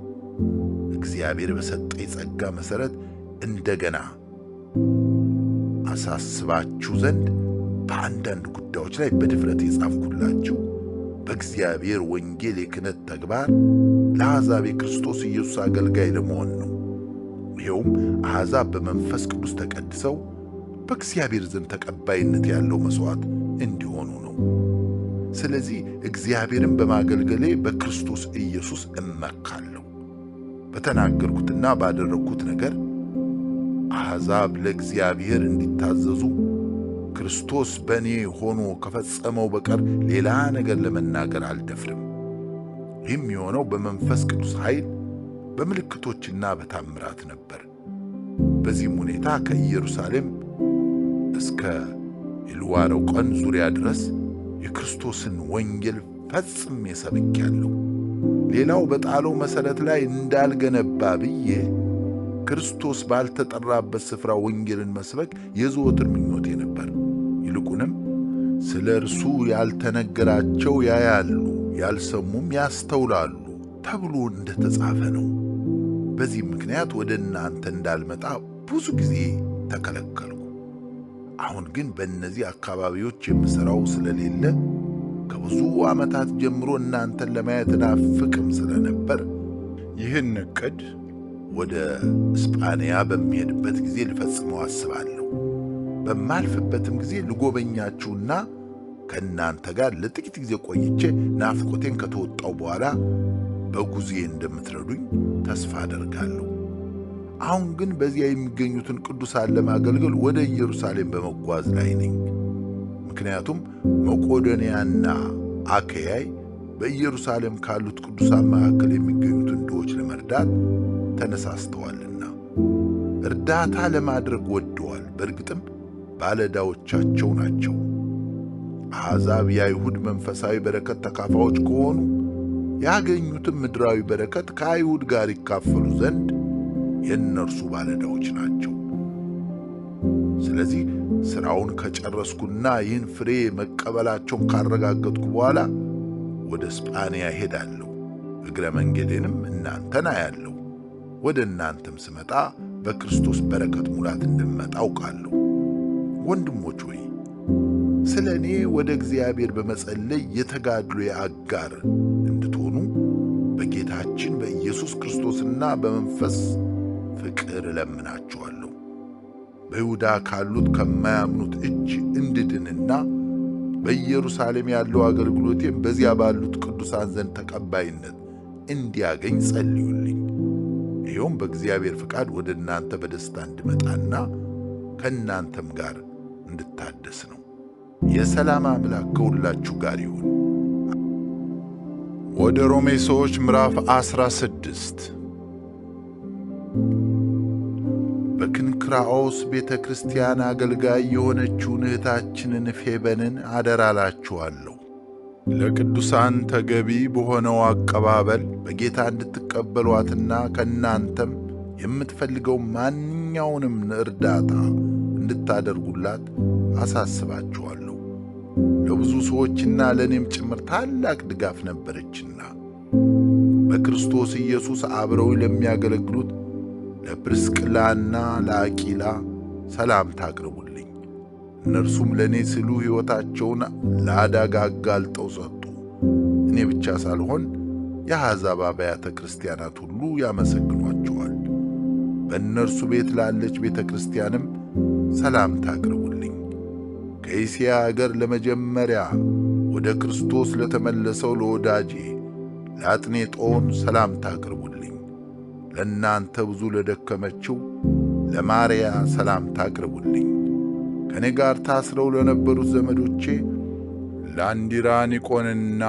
Speaker 1: እግዚአብሔር በሰጠኝ ጸጋ መሠረት እንደገና አሳስባችሁ ዘንድ በአንዳንድ ጉዳዮች ላይ በድፍረት የጻፍኩላችሁ በእግዚአብሔር ወንጌል የክህነት ተግባር ለአሕዛብ የክርስቶስ ኢየሱስ አገልጋይ ለመሆን ነው። ይኸውም አሕዛብ በመንፈስ ቅዱስ ተቀድሰው በእግዚአብሔር ዘንድ ተቀባይነት ያለው መሥዋዕት እንዲሆኑ ነው። ስለዚህ እግዚአብሔርን በማገልገሌ በክርስቶስ ኢየሱስ እመካለሁ። በተናገርኩትና ባደረግኩት ነገር አሕዛብ ለእግዚአብሔር እንዲታዘዙ ክርስቶስ በእኔ ሆኖ ከፈጸመው በቀር ሌላ ነገር ለመናገር አልደፍርም። ይህም የሆነው በመንፈስ ቅዱስ ኃይል በምልክቶችና በታምራት ነበር። በዚህም ሁኔታ ከኢየሩሳሌም እስከ ኢልዋራው ቀን ዙሪያ ድረስ የክርስቶስን ወንጌል ፈጽሜ ሰብኬአለሁ። ሌላው በጣለው መሠረት ላይ እንዳልገነባ ብዬ ክርስቶስ ባልተጠራበት ስፍራ ወንጌልን መስበክ የዘወትር ምኞቴ ነበር። ይልቁንም ስለ እርሱ ያልተነገራቸው ያያሉ፣ ያልሰሙም ያስተውላሉ ተብሎ እንደተጻፈ ነው። በዚህ ምክንያት ወደ እናንተ እንዳልመጣ ብዙ ጊዜ ተከለከልኩ። አሁን ግን በእነዚህ አካባቢዎች የምሠራው ስለሌለ ከብዙ ዓመታት ጀምሮ እናንተን ለማየት ናፍቅም ስለነበር ይህን ዕቅድ ወደ እስጳንያ በሚሄድበት ጊዜ ልፈጽመው አስባለሁ። በማልፍበትም ጊዜ ልጎበኛችሁና ከእናንተ ጋር ለጥቂት ጊዜ ቆይቼ ናፍቆቴን ከተወጣው በኋላ በጉዞዬ እንደምትረዱኝ ተስፋ አደርጋለሁ። አሁን ግን በዚያ የሚገኙትን ቅዱሳን ለማገልገል ወደ ኢየሩሳሌም በመጓዝ ላይ ነኝ። ምክንያቱም መቄዶንያና አካያይ በኢየሩሳሌም ካሉት ቅዱሳን መካከል የሚገኙትን ድሆች ለመርዳት ተነሳስተዋልና እርዳታ ለማድረግ ወደዋል። በእርግጥም ባለዕዳዎቻቸው ናቸው። አሕዛብ የአይሁድ መንፈሳዊ በረከት ተካፋዮች ከሆኑ ያገኙትም ምድራዊ በረከት ከአይሁድ ጋር ይካፈሉ ዘንድ የእነርሱ ባለዕዳዎች ናቸው። ስለዚህ ሥራውን ከጨረስኩና ይህን ፍሬ መቀበላቸውን ካረጋገጥኩ በኋላ ወደ እስጳንያ ሄዳለሁ። እግረ መንገዴንም እናንተን አያለሁ። ወደ እናንተም ስመጣ በክርስቶስ በረከት ሙላት እንደምመጣ አውቃለሁ። ወንድሞች ሆይ ስለ እኔ ወደ እግዚአብሔር በመጸለይ የተጋድሎዬ አጋር እንድትሆኑ በጌታችን በኢየሱስ ክርስቶስና በመንፈስ ፍቅር እለምናችኋለሁ። በይሁዳ ካሉት ከማያምኑት እጅ እንድድንና በኢየሩሳሌም ያለው አገልግሎቴም በዚያ ባሉት ቅዱሳን ዘንድ ተቀባይነት እንዲያገኝ ጸልዩልኝ። ይኸውም በእግዚአብሔር ፍቃድ ወደ እናንተ በደስታ እንድመጣና ከእናንተም ጋር እንድታደስ ነው። የሰላም አምላክ ከሁላችሁ ጋር ይሁን። ወደ ሮሜ ሰዎች ምዕራፍ 16 በክንክራኦስ ቤተ ክርስቲያን አገልጋይ የሆነችውን እህታችንን ፌበንን አደራላችኋለሁ። ለቅዱሳን ተገቢ በሆነው አቀባበል በጌታ እንድትቀበሏትና ከእናንተም የምትፈልገው ማንኛውንም እርዳታ እንድታደርጉላት አሳስባችኋለሁ። ለብዙ ሰዎችና ለእኔም ጭምር ታላቅ ድጋፍ ነበረችና በክርስቶስ ኢየሱስ አብረው ለሚያገለግሉት ለፕርስቅላና ለአቂላ ሰላምታ አቅርቡልኝ። እነርሱም ለእኔ ሲሉ ሕይወታቸውን ለአደጋ አጋልጠው ሰጡ። እኔ ብቻ ሳልሆን የአሕዛብ አብያተ ክርስቲያናት ሁሉ ያመሰግኗቸዋል። በእነርሱ ቤት ላለች ቤተ ክርስቲያንም ሰላምታ አቅርቡልኝ። ከእስያ አገር ለመጀመሪያ ወደ ክርስቶስ ለተመለሰው ለወዳጄ ለአጥኔጦን ሰላምታ አቅርቡልኝ። ለእናንተ ብዙ ለደከመችው ለማርያ ሰላምታ አቅርቡልኝ። ከእኔ ጋር ታስረው ለነበሩት ዘመዶቼ ለአንዲራኒቆንና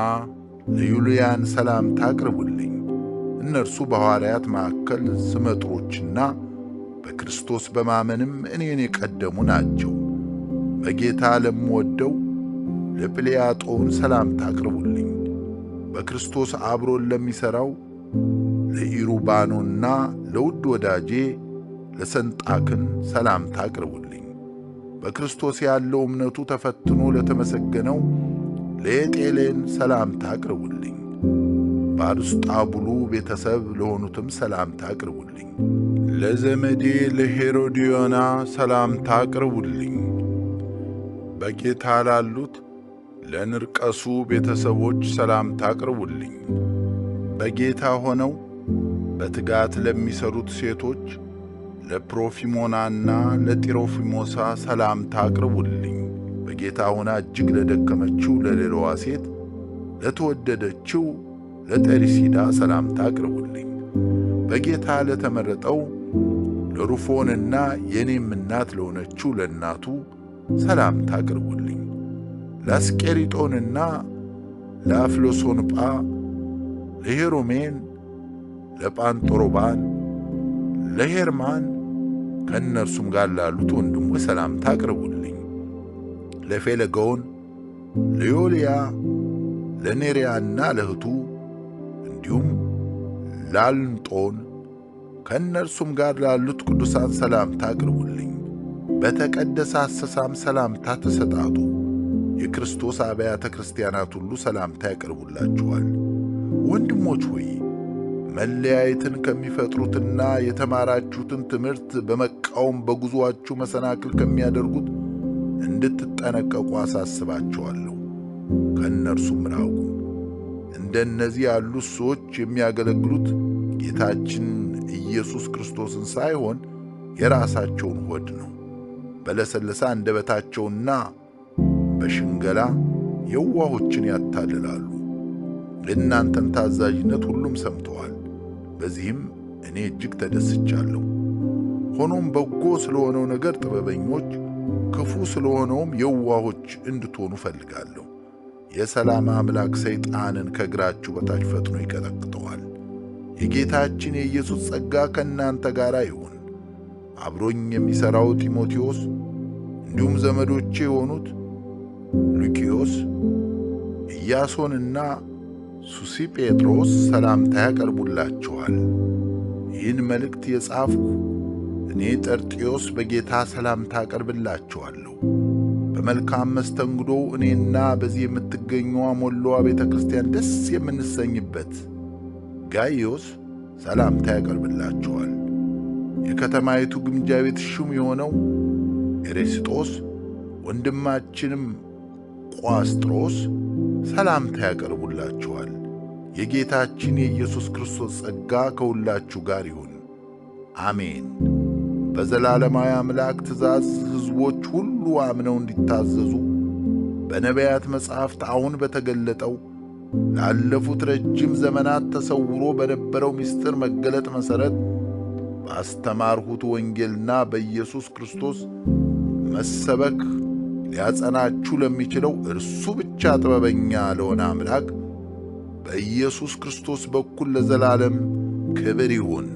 Speaker 1: ለዩልያን ሰላምታ አቅርቡልኝ። እነርሱ በሐዋርያት መካከል ስመጥሮችና በክርስቶስ በማመንም እኔን የቀደሙ ናቸው። በጌታ ለምወደው ለጵልያጦን ሰላምታ አቅርቡልኝ። በክርስቶስ አብሮን ለሚሠራው ለኢሩባኖና ለውድ ወዳጄ ለሰንጣክን ሰላምታ አቅርቡልኝ። በክርስቶስ ያለው እምነቱ ተፈትኖ ለተመሰገነው ለኤጤሌን ሰላምታ አቅርቡልኝ። በአርስጣቡሉ ቤተሰብ ለሆኑትም ሰላምታ አቅርቡልኝ። ለዘመዴ ለሄሮድዮና ሰላምታ አቅርቡልኝ። በጌታ ላሉት ለንርቀሱ ቤተሰቦች ሰላምታ አቅርቡልኝ። በጌታ ሆነው በትጋት ለሚሰሩት ሴቶች ለፕሮፊሞናና ለጢሮፊሞሳ ሰላምታ አቅርቡልኝ። በጌታ ሆና እጅግ ለደከመችው ለሌላዋ ሴት ለተወደደችው ለጠሪሲዳ ሰላምታ አቅርቡልኝ። በጌታ ለተመረጠው ለሩፎንና የኔም እናት ለሆነችው ለእናቱ ሰላምታ አቅርቡልኝ። ለአስቄሪጦንና ለአፍሎሶንጳ ለሄሮሜን ለጳንጦሮባን ለሄርማን ከእነርሱም ጋር ላሉት ወንድሞች ሰላምታ አቅርቡልኝ። ለፌለጎን ለዮልያ ለኔርያና ለእህቱ እንዲሁም ላልንጦን ከእነርሱም ጋር ላሉት ቅዱሳን ሰላምታ አቅርቡልኝ። በተቀደሰ አሰሳም ሰላምታ ተሰጣጡ። የክርስቶስ አብያተ ክርስቲያናት ሁሉ ሰላምታ ያቀርቡላችኋል። ወንድሞች ሆይ መለያየትን ከሚፈጥሩትና የተማራችሁትን ትምህርት በመቃወም በጉዞአችሁ መሰናክል ከሚያደርጉት እንድትጠነቀቁ አሳስባችኋለሁ። ከእነርሱም ራቁ። እንደነዚህ ያሉት ሰዎች የሚያገለግሉት ጌታችን ኢየሱስ ክርስቶስን ሳይሆን የራሳቸውን ሆድ ነው። በለሰለሰ አንደበታቸውና በሽንገላ የዋሆችን ያታልላሉ። ለእናንተም ታዛዥነት ሁሉም ሰምተዋል። በዚህም እኔ እጅግ ተደስቻለሁ። ሆኖም በጎ ስለሆነው ነገር ጥበበኞች፣ ክፉ ስለሆነውም የዋሆች እንድትሆኑ እፈልጋለሁ። የሰላም አምላክ ሰይጣንን ከእግራችሁ በታች ፈጥኖ ይቀጠቅጠዋል። የጌታችን የኢየሱስ ጸጋ ከእናንተ ጋር ይሁን። አብሮኝ የሚሠራው ጢሞቴዎስ እንዲሁም ዘመዶቼ የሆኑት ሉኪዮስ፣ ኢያሶንና ሱሲጴጥሮስ ሰላምታ ያቀርቡላችኋል። ይህን መልእክት የጻፍኩ እኔ ጠርጢዮስ በጌታ ሰላምታ አቀርብላችኋለሁ። በመልካም መስተንግዶ እኔና በዚህ የምትገኘዋ ሞላዋ ቤተ ክርስቲያን ደስ የምንሰኝበት ጋይዮስ ሰላምታ ያቀርብላችኋል። የከተማይቱ ግምጃ ቤት ሹም የሆነው ኤሬስጦስ ወንድማችንም ቋስጥሮስ ሰላምታ ያቀርቡላችኋል። የጌታችን የኢየሱስ ክርስቶስ ጸጋ ከሁላችሁ ጋር ይሁን፣ አሜን። በዘላለማዊ አምላክ ትእዛዝ ሕዝቦች ሁሉ አምነው እንዲታዘዙ በነቢያት መጻሕፍት አሁን በተገለጠው ላለፉት ረጅም ዘመናት ተሰውሮ በነበረው ምስጢር መገለጥ መሠረት ባስተማርሁት ወንጌልና በኢየሱስ ክርስቶስ መሰበክ ሊያጸናችሁ ለሚችለው እርሱ ብቻ ጥበበኛ ለሆነ አምላክ በኢየሱስ ክርስቶስ በኩል ለዘላለም ክብር ይሁን።